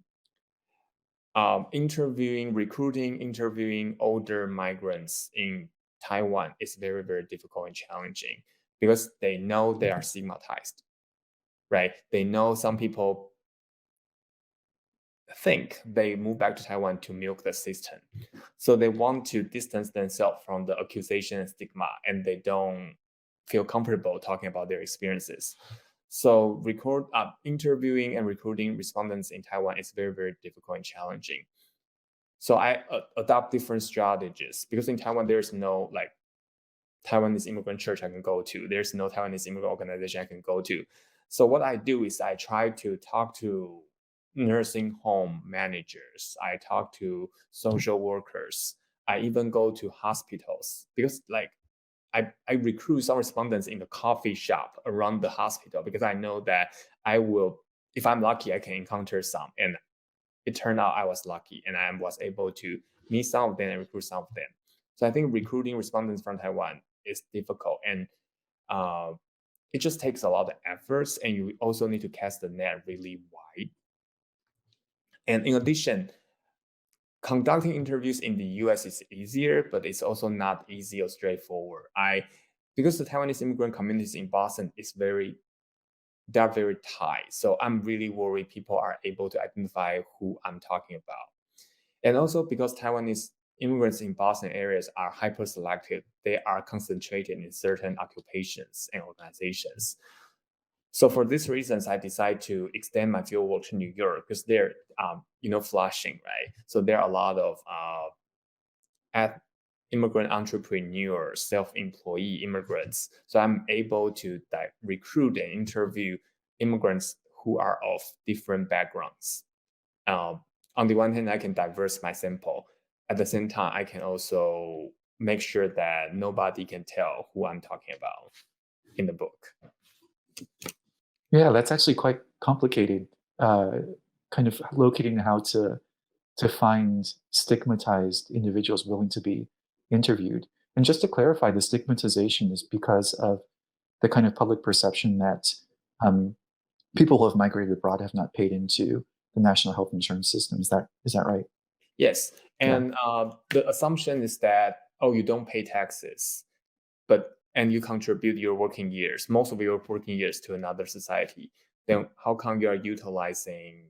Recruiting older migrants in Taiwan is very, very difficult and challenging because they know they are stigmatized, right? They know some people think they move back to Taiwan to milk the system. So they want to distance themselves from the accusation and stigma, and they don't feel comfortable talking about their experiences. So interviewing and recruiting respondents in Taiwan is very, very difficult and challenging. So I adopt different strategies because in Taiwan, there's no like Taiwanese immigrant church I can go to. There's no Taiwanese immigrant organization I can go to. So what I do is I try to talk to nursing home managers. I talk to social workers. I even go to hospitals because like I recruit some respondents in the coffee shop around the hospital because I know that I will, if I'm lucky, I can encounter some. And it turned out I was lucky and I was able to meet some of them and recruit some of them. So I think recruiting respondents from Taiwan is difficult, and it just takes a lot of efforts, and you also need to cast the net really wide. And in addition, conducting interviews in the US is easier, but it's also not easy or straightforward. Because the Taiwanese immigrant communities in Boston they're very tight. So I'm really worried people are able to identify who I'm talking about. And also because Taiwanese immigrants in Boston areas are hyper selective, they are concentrated in certain occupations and organizations. So for these reasons, I decided to extend my fieldwork to New York because they're, Flushing, right? So there are a lot of immigrant entrepreneurs, self-employed immigrants. So I'm able to recruit and interview immigrants who are of different backgrounds. On the one hand, I can diverse my sample. At the same time, I can also make sure that nobody can tell who I'm talking about in the book. Yeah, that's actually quite complicated, kind of locating how to find stigmatized individuals willing to be interviewed. And just to clarify, the stigmatization is because of the kind of public perception that people who have migrated abroad have not paid into the national health insurance system. Is that right? Yes, Yeah. and the assumption is that, oh, you don't pay taxes, and you contribute your working years, most of your working years, to another society. Then how come you are utilizing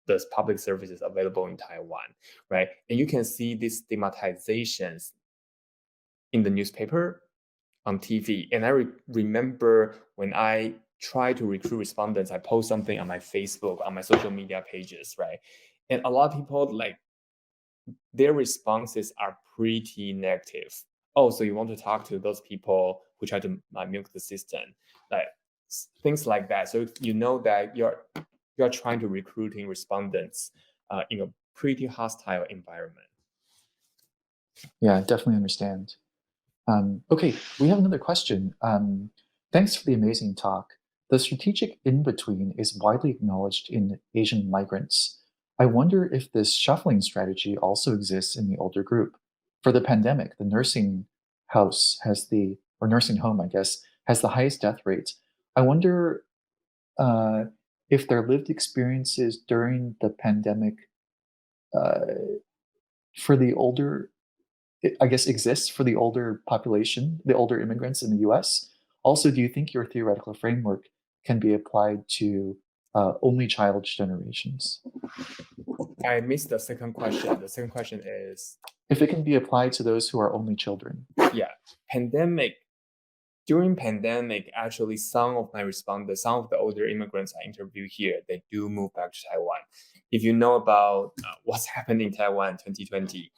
the public services available in Taiwan, right? And you can see these stigmatizations in the newspaper, on TV. And I remember when I try to recruit respondents, I post something on my Facebook, on my social media pages, right? And a lot of people, like, their responses are pretty negative. Oh, so you want to talk to those people who try to milk the system, like things like that. So you know that you're trying to recruiting respondents in a pretty hostile environment. Yeah, definitely understand. Okay, we have another question. Thanks for the amazing talk. The strategic in-between is widely acknowledged in Asian migrants. I wonder if this shuffling strategy also exists in the older group. For the pandemic, the nursing house or nursing home, I guess, has the highest death rates. I wonder uh, if their lived experiences during the pandemic for the older, I guess, exists for the older population, the older immigrants in the US? Also, do you think your theoretical framework can be applied to only child generations? I missed the second question. The second question is, if it can be applied to those who are only children. yeah, during pandemic, actually some of my respondents, some of the older immigrants I interview here, they do move back to Taiwan. If you know about what's happening in Taiwan in 2020,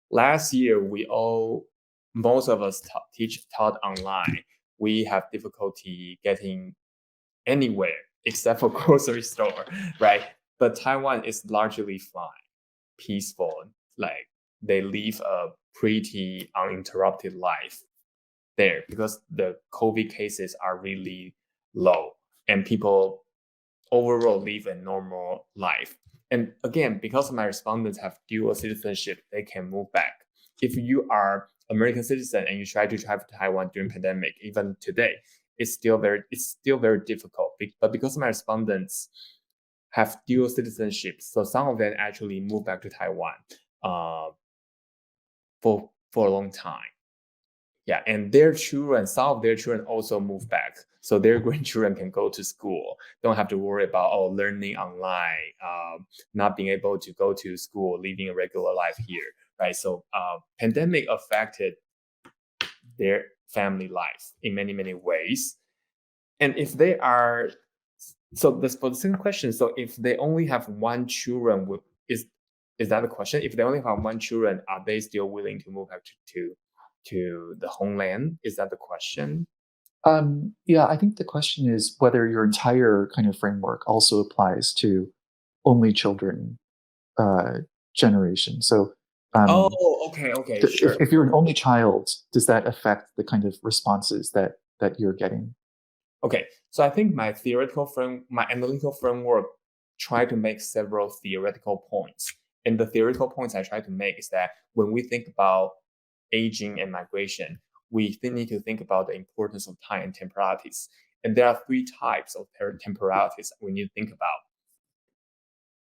last year most of us taught online. We have difficulty getting anywhere except for grocery store, right? But Taiwan is largely fine, peaceful. Like they live a pretty uninterrupted life there because the COVID cases are really low and people overall live a normal life. And again, because my respondents have dual citizenship, they can move back. If you are American citizen and you try to travel to Taiwan during pandemic, even today, it's still very difficult. But because my respondents have dual citizenship, so some of them actually move back to Taiwan for a long time. Yeah, and some of their children also move back. So their grandchildren can go to school, don't have to worry about learning online, not being able to go to school, living a regular life here, right? So pandemic affected their family life in many, many ways. And if they are, for the second question, so if they only have one children, is that the question? If they only have one children, are they still willing to move back to the homeland? Is that the question? Yeah, I think the question is whether your entire kind of framework also applies to only children generation. So, okay, sure. if you're an only child, does that affect the kind of responses that you're getting? Okay, so I think my analytical framework try to make several theoretical points. And the theoretical points I try to make is that when we think about aging and migration, we need to think about the importance of time and temporalities. And there are three types of temporalities we need to think about: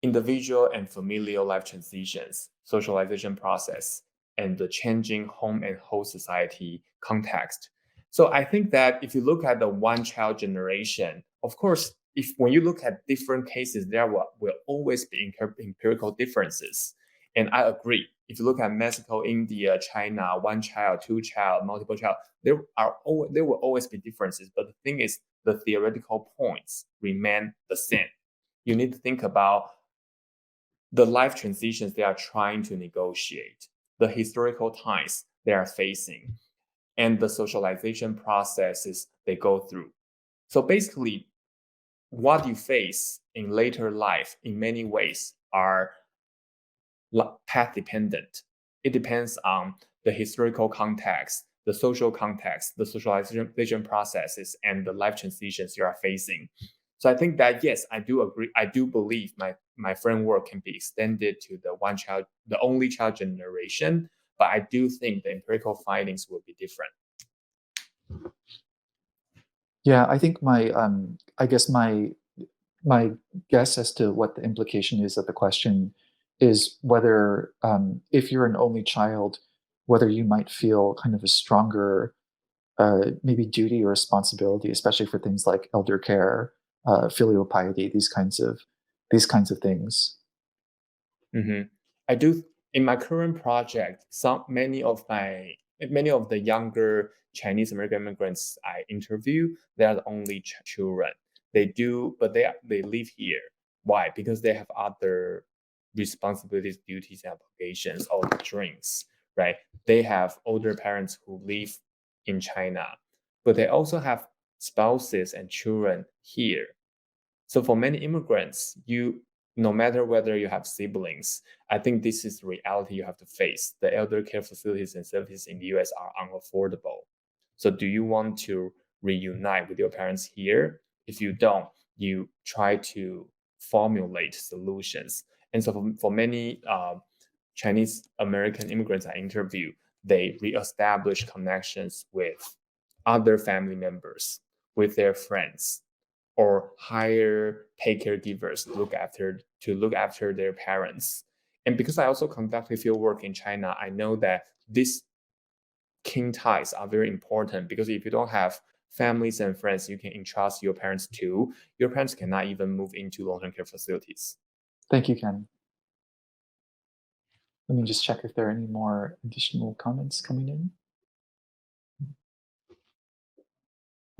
individual and familial life transitions, socialization process, and the changing home and host society context. So I think that if you look at the one-child generation, of course, when you look at different cases, there will always be empirical differences. And I agree. If you look at Mexico, India, China, one child, two child, multiple child, there will always be differences. But the thing is, the theoretical points remain the same. You need to think about the life transitions they are trying to negotiate, the historical ties they are facing, and the socialization processes they go through. So basically, what you face in later life in many ways are path dependent. It depends on the historical context, the social context, the socialization processes, and the life transitions you are facing. So I think that, yes, I do agree. I do believe my framework can be extended to the only child generation, but I do think the empirical findings will be different. Yeah, I think I guess my guess as to what the implication is of the question is whether, if you're an only child, whether you might feel kind of a stronger maybe duty or responsibility, especially for things like elder care, filial piety, these kinds of things. Mm-hmm. I do in my current project. Many of the younger Chinese American immigrants I interview, they are the only children. But they live here. Why? Because they have other responsibilities, duties, and obligations, or dreams. Right? They have older parents who live in China, but they also have spouses and children here. So for many immigrants, no matter whether you have siblings, I think this is the reality you have to face. The elder care facilities and services in the US are unaffordable. So do you want to reunite with your parents here? If you don't, you try to formulate solutions. And so for many Chinese American immigrants I interview, they reestablish connections with other family members, with their friends, or hire paid caregivers to look after their parents. And because I also conducted field work in China, I know that these kin ties are very important, because if you don't have families and friends you can entrust your parents to, your parents cannot even move into long-term care facilities. Thank you, Ken. Let me just check if there are any more additional comments coming in.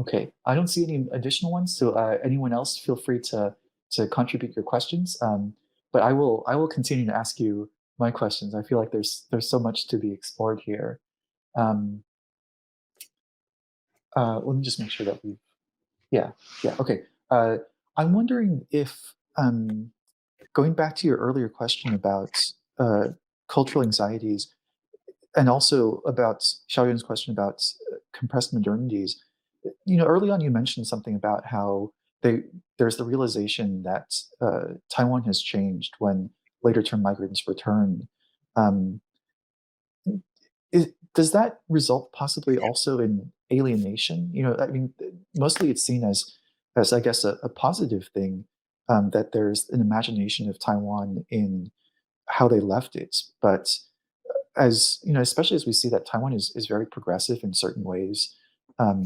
Okay, I don't see any additional ones, so anyone else feel free to contribute your questions. But I will continue to ask you my questions. I feel like there's so much to be explored here. Let me just make sure that yeah, okay. I'm wondering if, going back to your earlier question about cultural anxieties, and also about Xiaoyuan's question about compressed modernities, early on you mentioned something about how there's the realization that Taiwan has changed when later term migrants return. Um, does that result possibly also in alienation? I mean, mostly it's seen as I guess a positive thing, that there's an imagination of Taiwan in how they left it, but as especially as we see that Taiwan is very progressive in certain ways. Um,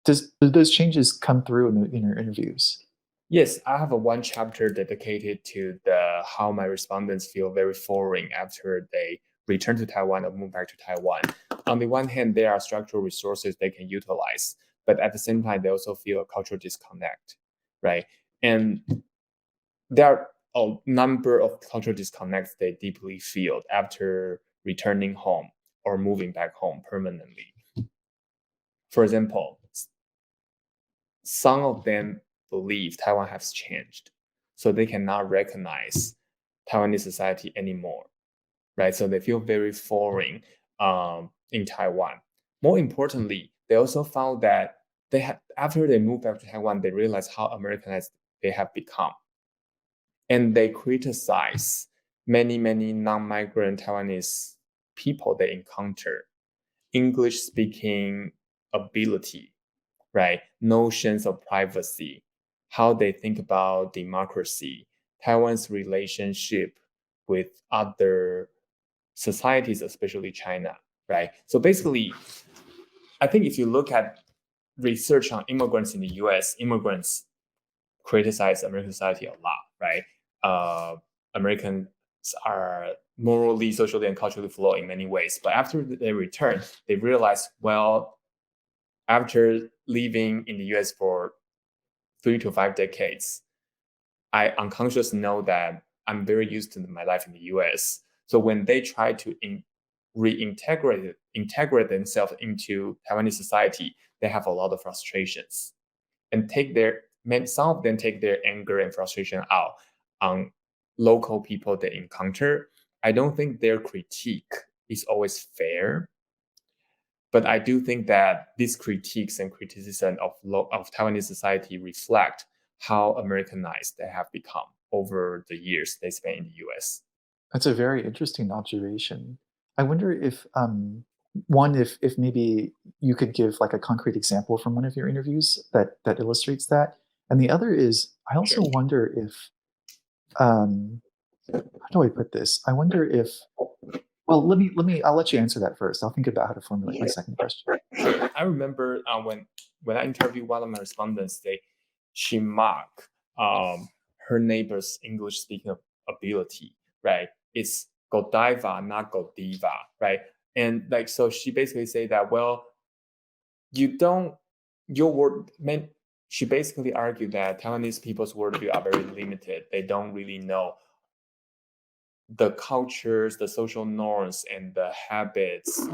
do those changes come through in your interviews? Yes, I have a one chapter dedicated to the how my respondents feel very foreign after they return to Taiwan or move back to Taiwan. On the one hand, there are structural resources they can utilize, but at the same time, they also feel a cultural disconnect, right? And there are a number of cultural disconnects they deeply feel after returning home or moving back home permanently. For example, some of them believe Taiwan has changed, so they cannot recognize Taiwanese society anymore, right? So they feel very foreign in Taiwan. More importantly, they also found that after they moved back to Taiwan, they realized how Americanized they have become, and they criticize many non-migrant Taiwanese people they encounter, English speaking ability, right? Notions of privacy, how they think about democracy, Taiwan's relationship with other societies, especially China, right? So basically, I think if you look at research on immigrants in the US, immigrants criticize American society a lot, right? Americans are morally, socially, and culturally flawed in many ways. But after they return, they realize, well, after living in the US for 3 to 5 decades, I unconsciously know that I'm very used to my life in the US. So when they try to integrate themselves into Taiwanese society, they have a lot of frustrations, and some of them take their anger and frustration out on local people they encounter. I don't think their critique is always fair, but I do think that these critiques and criticism of Taiwanese society reflect how Americanized they have become over the years they spent in the US. That's a very interesting observation. I wonder if one, if maybe you could give like a concrete example from one of your interviews that illustrates that, and the other is I also Sure. wonder if how do I put this? I wonder if, well, I'll let you answer that first. I'll think about how to formulate my second question. I remember when I interviewed one of my respondents, she mocked her neighbor's English speaking ability, right? It's Godiva, not Godiva, right? And like, so she basically said that, well, you don't, your word meant, she basically argued that Taiwanese people's worldview are very limited. They don't really know the cultures, the social norms, and the habits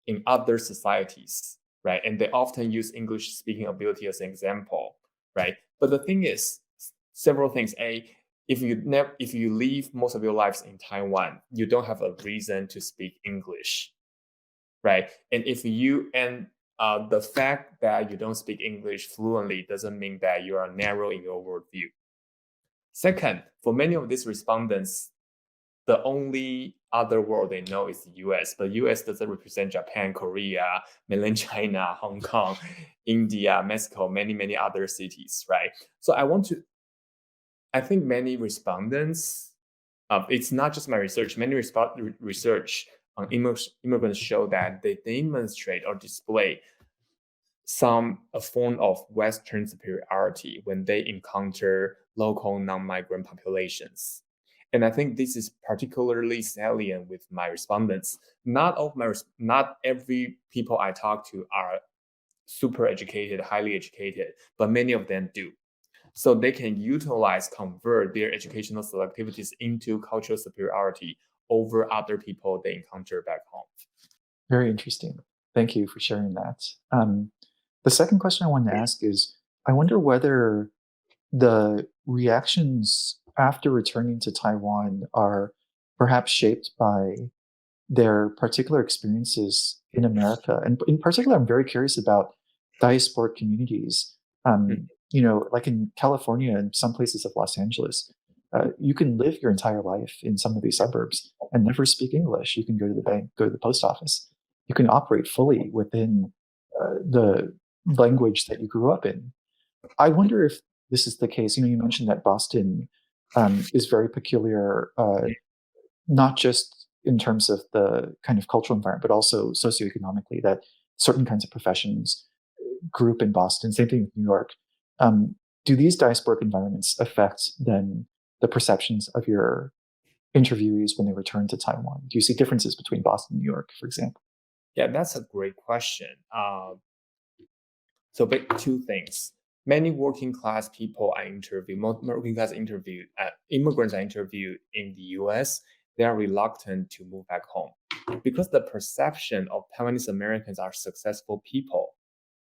in other societies, right? And they often use English speaking ability as an example, right? But the thing is, several things. If you live most of your lives in Taiwan, you don't have a reason to speak English, right? And the fact that you don't speak English fluently doesn't mean that you are narrow in your worldview. Second, for many of these respondents, the only other world they know is the US, but US doesn't represent Japan, Korea, mainland China, Hong Kong, India, Mexico, many other cities, right? So I think many respondents, it's not just my research, many research on immigrants show that they demonstrate or display a form of Western superiority when they encounter local non-migrant populations. And I think this is particularly salient with my respondents. Not every people I talk to are super educated, highly educated, but many of them do. So they can convert their educational selectivities into cultural superiority over other people they encounter back home. Very interesting. Thank you for sharing that. The second question I wanted to ask is, I wonder whether the reactions after returning to Taiwan are perhaps shaped by their particular experiences in America. And in particular, I'm very curious about diasporic communities. Like in California and some places of Los Angeles, you can live your entire life in some of these suburbs and never speak English. You can go to the bank, go to the post office. You can operate fully within the language that you grew up in. I wonder if this is the case. You mentioned that Boston is very peculiar, not just in terms of the kind of cultural environment, but also socioeconomically, that certain kinds of professions group in Boston, same thing with New York. Do these diasporic environments affect then the perceptions of your interviewees when they return to Taiwan? Do you see differences between Boston and New York, for example? Yeah, that's a great question. So two things. Many working class people I interview, immigrants I interview in the US, they are reluctant to move back home because the perception of Taiwanese Americans are successful people,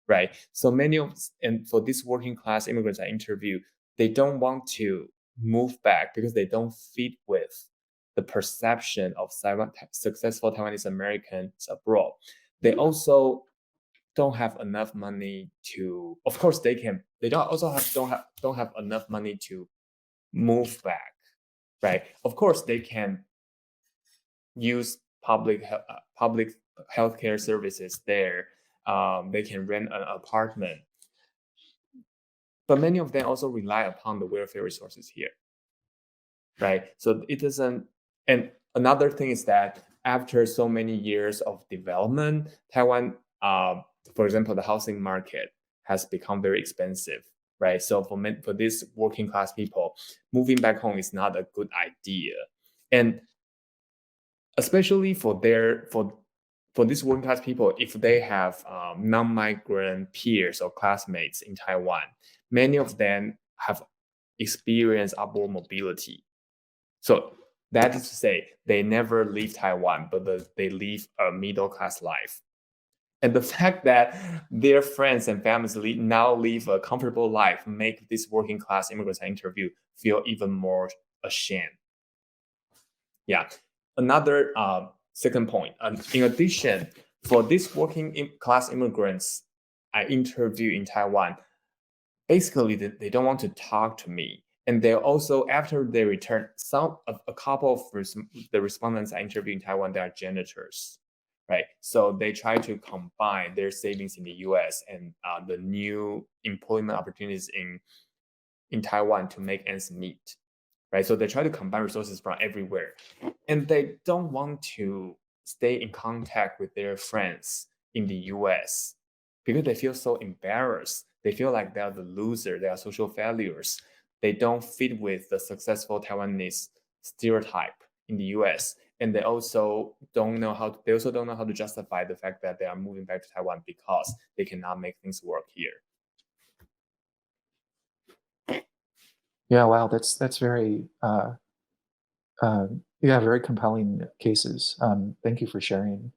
right? So and for these working class immigrants I interview, they don't want to move back because they don't fit with the perception of successful Taiwanese Americans abroad. They also don't have enough money to. Of course, they don't have enough money to move back, right? Of course, they can use public healthcare services there. They can rent an apartment, but many of them also rely upon the welfare resources here, right? So it doesn't. And another thing is that after so many years of development, Taiwan, for example, the housing market has become very expensive, right? So for these working class people, moving back home is not a good idea, and especially for these working class people, if they have non-migrant peers or classmates in Taiwan, many of them have experienced upward mobility. So that is to say, they never leave Taiwan, but they live a middle-class life. And the fact that their friends and families now live a comfortable life make these working-class immigrants I interview feel even more ashamed. Yeah. Another second point, in addition, for these working-class immigrants I interview in Taiwan, basically they don't want to talk to me. And they also, after they return, a couple of the respondents I interviewed in Taiwan, they are janitors, right? So they try to combine their savings in the US and the new employment opportunities in Taiwan to make ends meet, right? So they try to combine resources from everywhere. And they don't want to stay in contact with their friends in the US because they feel so embarrassed. They feel like they are the loser, they are social failures. They don't fit with the successful Taiwanese stereotype in the US. And they also don't know how to justify the fact that they are moving back to Taiwan because they cannot make things work here. Yeah, wow, that's very very compelling cases. Thank you for sharing.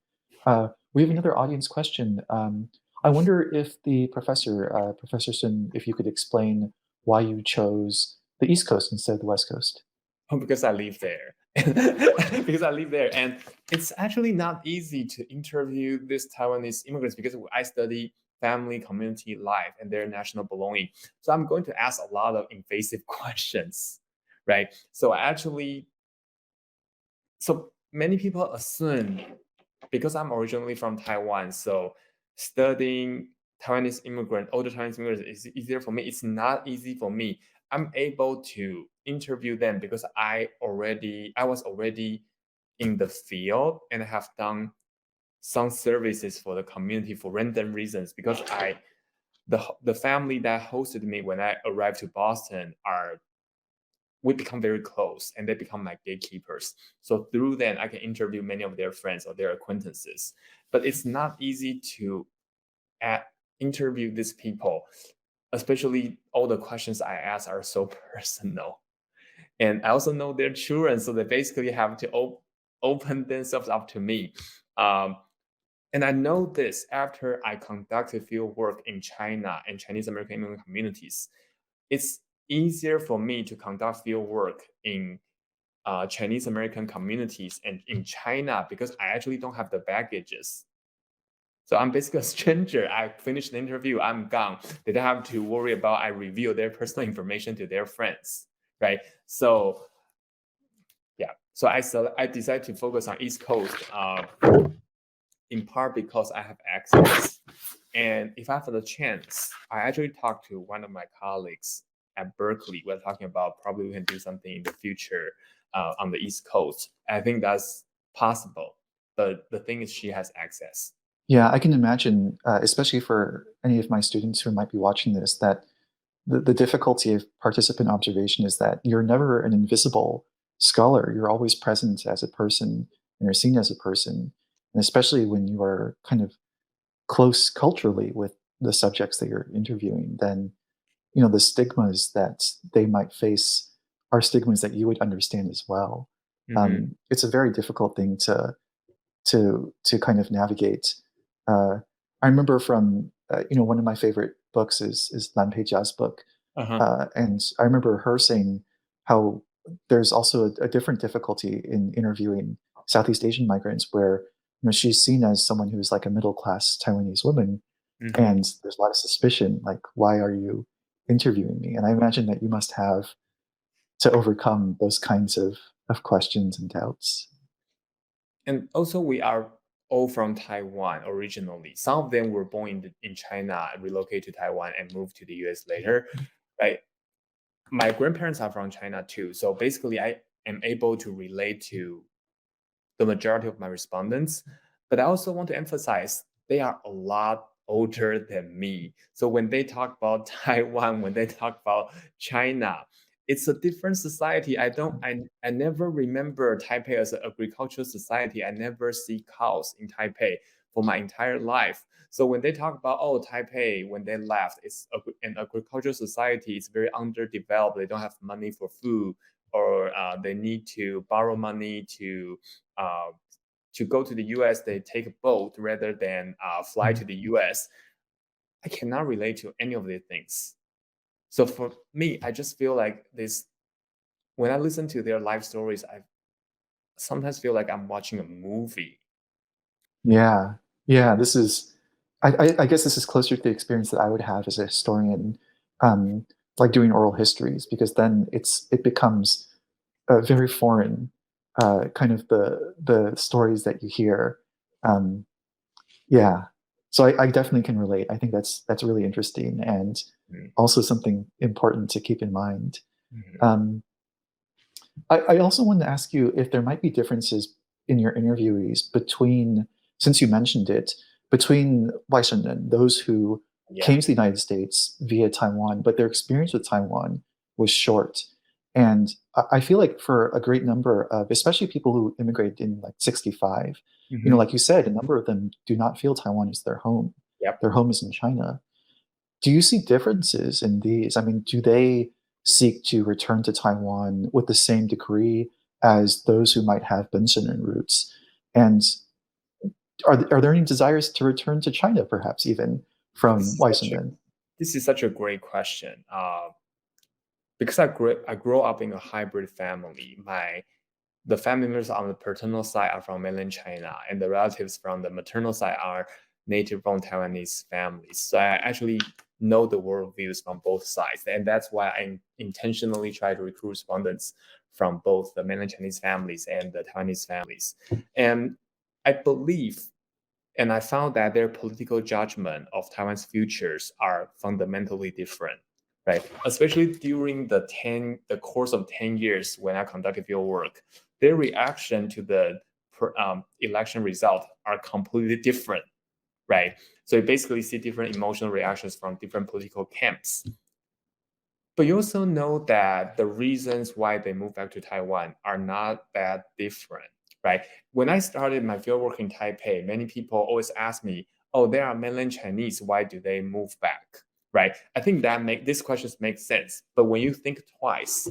We have another audience question. I wonder if the Professor Sun, if you could explain why you chose the East Coast instead of the West Coast. Because I live there. Because I live there. And it's actually not easy to interview these Taiwanese immigrants because I study family, community life, and their national belonging. So I'm going to ask a lot of invasive questions, right? So I actually So many people assume because I'm originally from Taiwan, so studying Taiwanese immigrant, older Taiwanese immigrants is easier for me. It's not easy for me. I'm able to interview them because I was already in the field and have done some services for the community for random reasons because the family that hosted me when I arrived to Boston we become very close and they become my gatekeepers. So through them, I can interview many of their friends or their acquaintances. But it's not easy to interview these people, especially all the questions I ask are so personal. And I also know their children, so they basically have to open themselves up to me. And I know this after I conducted field work in China and Chinese American immigrant communities. It's easier for me to conduct field work in Chinese American communities and in China because I actually don't have the baggages. So I'm basically a stranger. I finished the interview, I'm gone. They don't have to worry about I reveal their personal information to their friends, right? So yeah, so I decided to focus on East Coast in part because I have access. And if I have the chance, I actually talked to one of my colleagues at Berkeley. We're talking about probably we can do something in the future on the East Coast. I think that's possible. But the thing is, she has access. Yeah, I can imagine, especially for any of my students who might be watching this, that the difficulty of participant observation is that you're never an invisible scholar. You're always present as a person and you're seen as a person. And especially when you are kind of close culturally with the subjects that you're interviewing, then the stigmas that they might face are stigmas that you would understand as well. Mm-hmm. It's a very difficult thing to kind of navigate. I remember from one of my favorite books is Lan Peijia's book, Uh-huh. and I remember her saying how there's also a different difficulty in interviewing Southeast Asian migrants, where she's seen as someone who's like a middle class Taiwanese woman, Mm-hmm. and there's a lot of suspicion, like why are you interviewing me? And I imagine that you must have to overcome those kinds of questions and doubts. And also, we are all from Taiwan originally. Some of them were born in China, relocated to Taiwan, and moved to the US later. Right? My grandparents are from China too. So basically, I am able to relate to the majority of my respondents. But I also want to emphasize they are a lot older than me. So when they talk about Taiwan, when they talk about China, it's a different society. I never remember Taipei as an agricultural society. I never see cows in Taipei for my entire life. So when they talk about, oh, Taipei, when they left, it's an agricultural society, it's very underdeveloped. They don't have money for food, or they need to borrow money uh, to go to the US. They take a boat rather than fly to the US. I cannot relate to any of these things. So for me, I just feel like this. When I listen to their life stories, I sometimes feel like I'm watching a movie. Yeah, yeah. This is, I guess, this is closer to the experience that I would have as a historian, um, like doing oral histories, because then it becomes very foreign, kind of the stories that you hear. Um, yeah, so I definitely can relate. I think that's really interesting and Mhm. also something important to keep in mind. Mhm. Um, I also wanted to ask you if there might be differences in your interviewees between, since you mentioned it, between Weishengren, those who Yeah. came to the United States via Taiwan, but their experience with Taiwan was short. And I feel like for a great number of, especially people who immigrated in like 65, Mhm. like you said, a number of them do not feel Taiwan is their home. Yep. Their home is in China. Do you see differences in these? I mean, do they seek to return to Taiwan with the same degree as those who might have Benjamin roots? And are there any desires to return to China, perhaps even This from is such a Weissenden? this is such a great question. Because I grew up in a hybrid family. The family members on the paternal side are from mainland China, and the relatives from the maternal side are native born Taiwanese families. So I actually know the worldviews from both sides, and that's why I intentionally try to recruit respondents from both the mainland Chinese families and the Taiwanese families. And I believe and I found that their political judgment of Taiwan's futures are fundamentally different, right? Especially during the course of 10 years when I conducted field work, their reaction to the election result are completely different, right? So you basically see different emotional reactions from different political camps. But you also know that the reasons why they moved back to Taiwan are not that different, right? When I started my fieldwork in Taipei, many people always ask me, "Oh, there are mainland Chinese. Why do they move back?" Right? I think that these questions make sense. But when you think twice,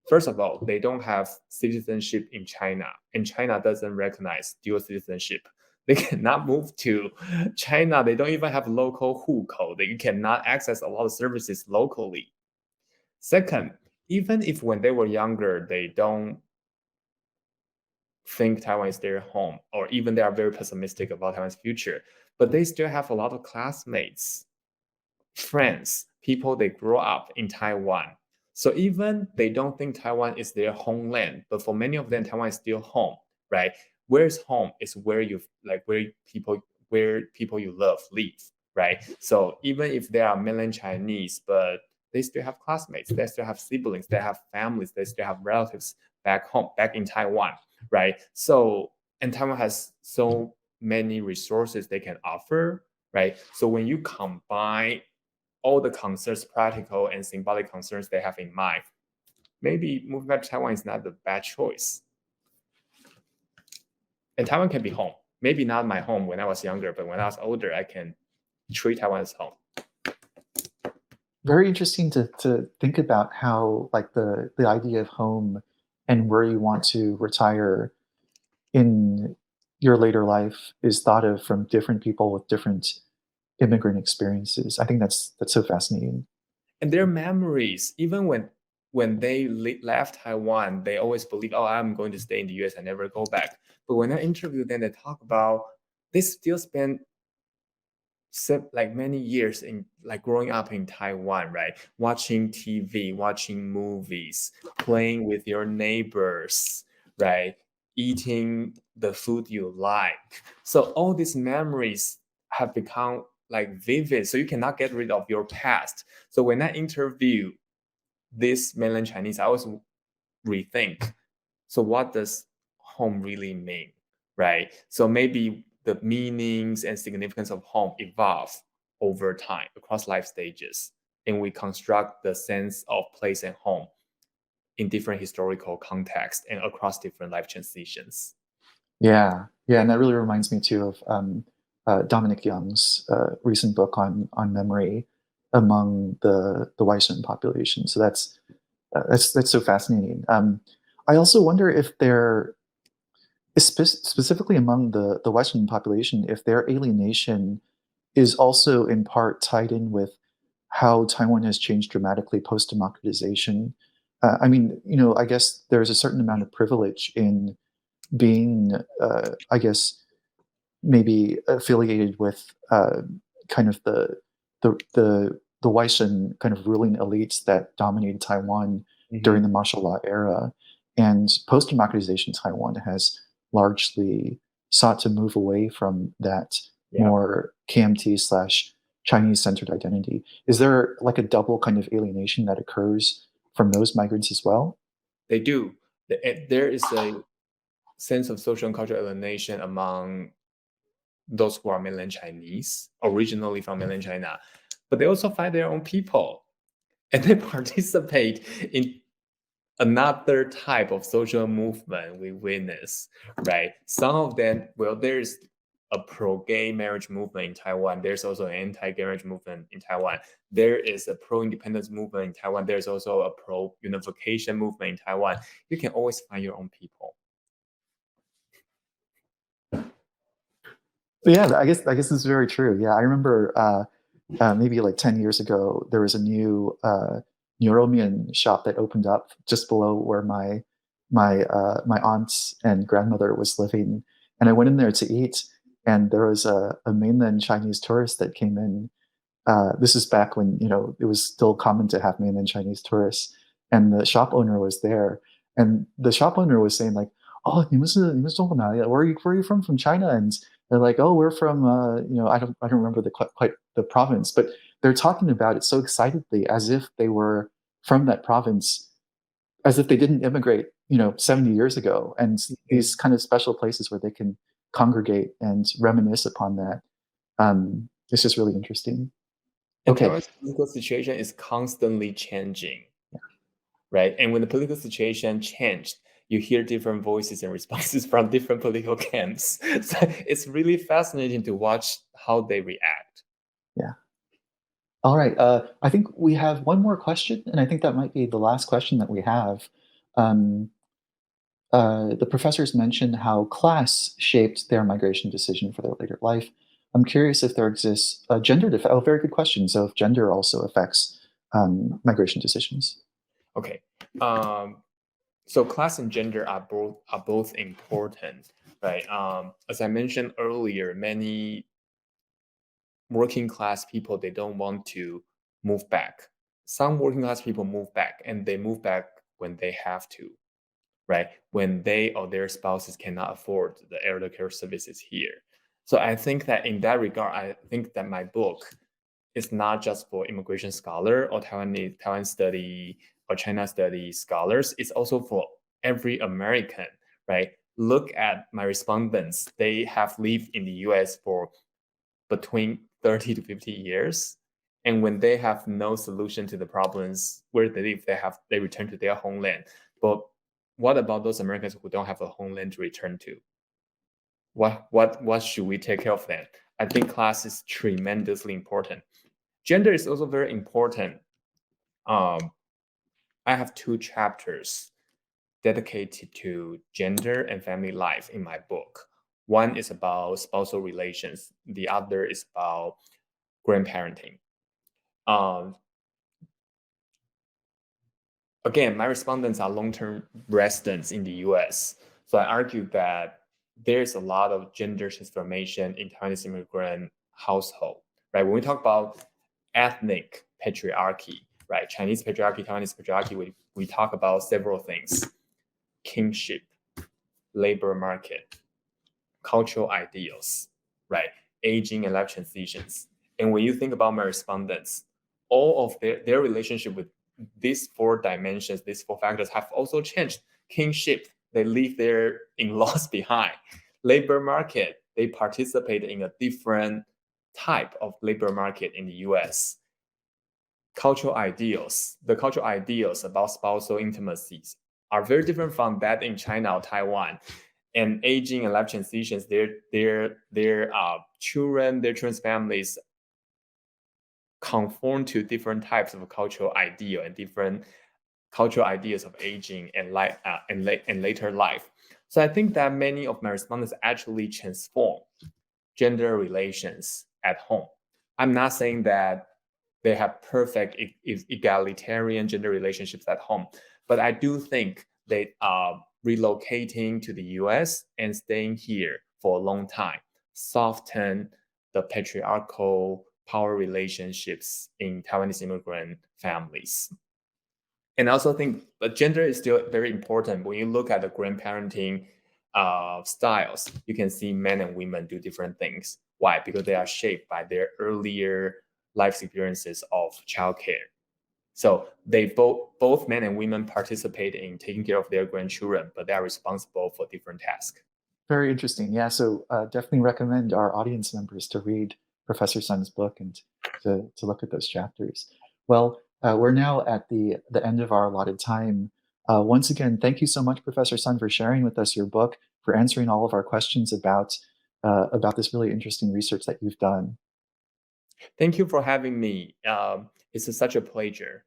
first of all, they don't have citizenship in China, and China doesn't recognize dual citizenship. They cannot move to China. They don't even have local hukou. They cannot access a lot of services locally. Second, even if when they were younger, they don't think Taiwan is their home, or even they are very pessimistic about Taiwan's future, but they still have a lot of classmates, friends, people they grew up in Taiwan. So even they don't think Taiwan is their homeland, but for many of them, Taiwan is still home, right? Where's home is where you like where people you love live, right? So even if they are mainland Chinese, but they still have classmates, they still have siblings, they have families, they still have relatives back home, back in Taiwan, right? So and Taiwan has so many resources they can offer, right? So when you combine all the concerns, practical and symbolic concerns they have in mind, maybe moving back to Taiwan is not the bad choice. And Taiwan can be home. Maybe not my home when I was younger, but when I was older, I can treat Taiwan as home. Very interesting to think about how like the idea of home and where you want to retire in your later life is thought of from different people with different immigrant experiences. I think that's so fascinating. And their memories, even when they left Taiwan, they always believe, oh, I'm going to stay in the US and never go back. But when I interview them, they talk about they still spend like many years in like growing up in Taiwan, right? Watching TV, watching movies, playing with your neighbors, right? Eating the food you like. So all these memories have become like vivid. So you cannot get rid of your past. So when I interview this mainland Chinese, I always rethink. So what does home really mean, right? So maybe the meanings and significance of home evolve over time across life stages, and we construct the sense of place and home in different historical contexts and across different life transitions. Yeah, yeah, and that really reminds me too of Dominic Young's recent book on memory among the Western population. So that's so fascinating. I also wonder if there, specifically among the Western population, if their alienation is also in part tied in with how Taiwan has changed dramatically post democratization. I mean, I guess there's a certain amount of privilege in being, I guess, maybe affiliated with kind of the Western kind of ruling elites that dominated Taiwan during the martial law era. And post democratization Taiwan has largely sought to move away from that more KMT slash Chinese centered identity. Is there like a double kind of alienation that occurs from those migrants as well? They do. There is a sense of social and cultural alienation among those who are mainland Chinese, originally from mainland China, but they also find their own people and they participate in another type of social movement we witness, right? Some of them, well, there's a pro-gay marriage movement in Taiwan. There's also an anti-gay marriage movement in Taiwan. There is a pro-independence movement in Taiwan. There's also a pro-unification movement in Taiwan. You can always find your own people. Yeah, I guess this is very true. Yeah, I remember maybe like 10 years ago, there was a new Neuromian shop that opened up just below where my aunts and grandmother was living, and I went in there to eat, and there was a mainland Chinese tourist that came in. This is back when it was still common to have mainland Chinese tourists, and the shop owner was there, And the shop owner was saying like, "Oh, 你们是中国哪里? Where are you from China?" And they're like, "Oh, we're from I don't remember the quite the province, but they're talking about it so excitedly as if they were from that province, as if they didn't immigrate 70 years ago, and these kind of special places where they can congregate and reminisce upon that. It's just really interesting. And Okay. Taiwan's political situation is constantly changing, right? And when the political situation changed, you hear different voices and responses from different political camps. So it's really fascinating to watch how they react. Yeah. All right. I think we have one more question, and I think that might be the last question that we have. Um, the professors mentioned how class shaped their migration decision for their later life. I'm curious if there exists a gender oh, very good question. So if gender also affects migration decisions. Okay. So class and gender are both important, right? As I mentioned earlier, many working class people, they don't want to move back. Some working class people move back, and they move back when they have to, right? When they or their spouses cannot afford the elder care services here. So I think that in that regard, I think that my book is not just for immigration scholar or Taiwan study or China study scholars. It's also for every American, right? Look at my respondents. They have lived in the US for between 30 to 50 years. And when they have no solution to the problems where they live, they return to their homeland. But what about those Americans who don't have a homeland to return to? What should we take care of them? I think class is tremendously important. Gender is also very important. I have 2 chapters dedicated to gender and family life in my book. One is about spousal relations. The other is about grandparenting. Um, Again, my respondents are long-term residents in the US. So I argue that there's a lot of gender transformation in Taiwanese immigrant household, right? When we talk about ethnic patriarchy, right? Chinese patriarchy, Taiwanese patriarchy, we talk about several things: kingship, labor market, cultural ideals, right? Aging and life transitions. And when you think about my respondents, all of their relationship with these 4 dimensions, these 4 factors have also changed. Kingship, they leave their in-laws behind. Labor market, they participate in a different type of labor market in the US. Cultural ideals, the cultural ideals about spousal intimacies are very different from that in China or Taiwan. And aging and life transitions, their children's families conform to different types of cultural ideal and different cultural ideas of aging and life and later life. So I think that many of my respondents actually transform gender relations at home. I'm not saying that they have perfect egalitarian gender relationships at home, but I do think they are relocating to the US and staying here for a long time soften the patriarchal power relationships in Taiwanese immigrant families. And I also think gender is still very important. When you look at the grandparenting styles, you can see men and women do different things. Why? Because they are shaped by their earlier life experiences of childcare. So they both men and women participate in taking care of their grandchildren, but they are responsible for different tasks. Very interesting. Yeah, so definitely recommend our audience members to read Professor Sun's book and to look at those chapters. Well, we're now at the end of our allotted time. Once again, thank you so much, Professor Sun, for sharing with us your book, for answering all of our questions about this really interesting research that you've done. Thank you for having me. It's such a pleasure.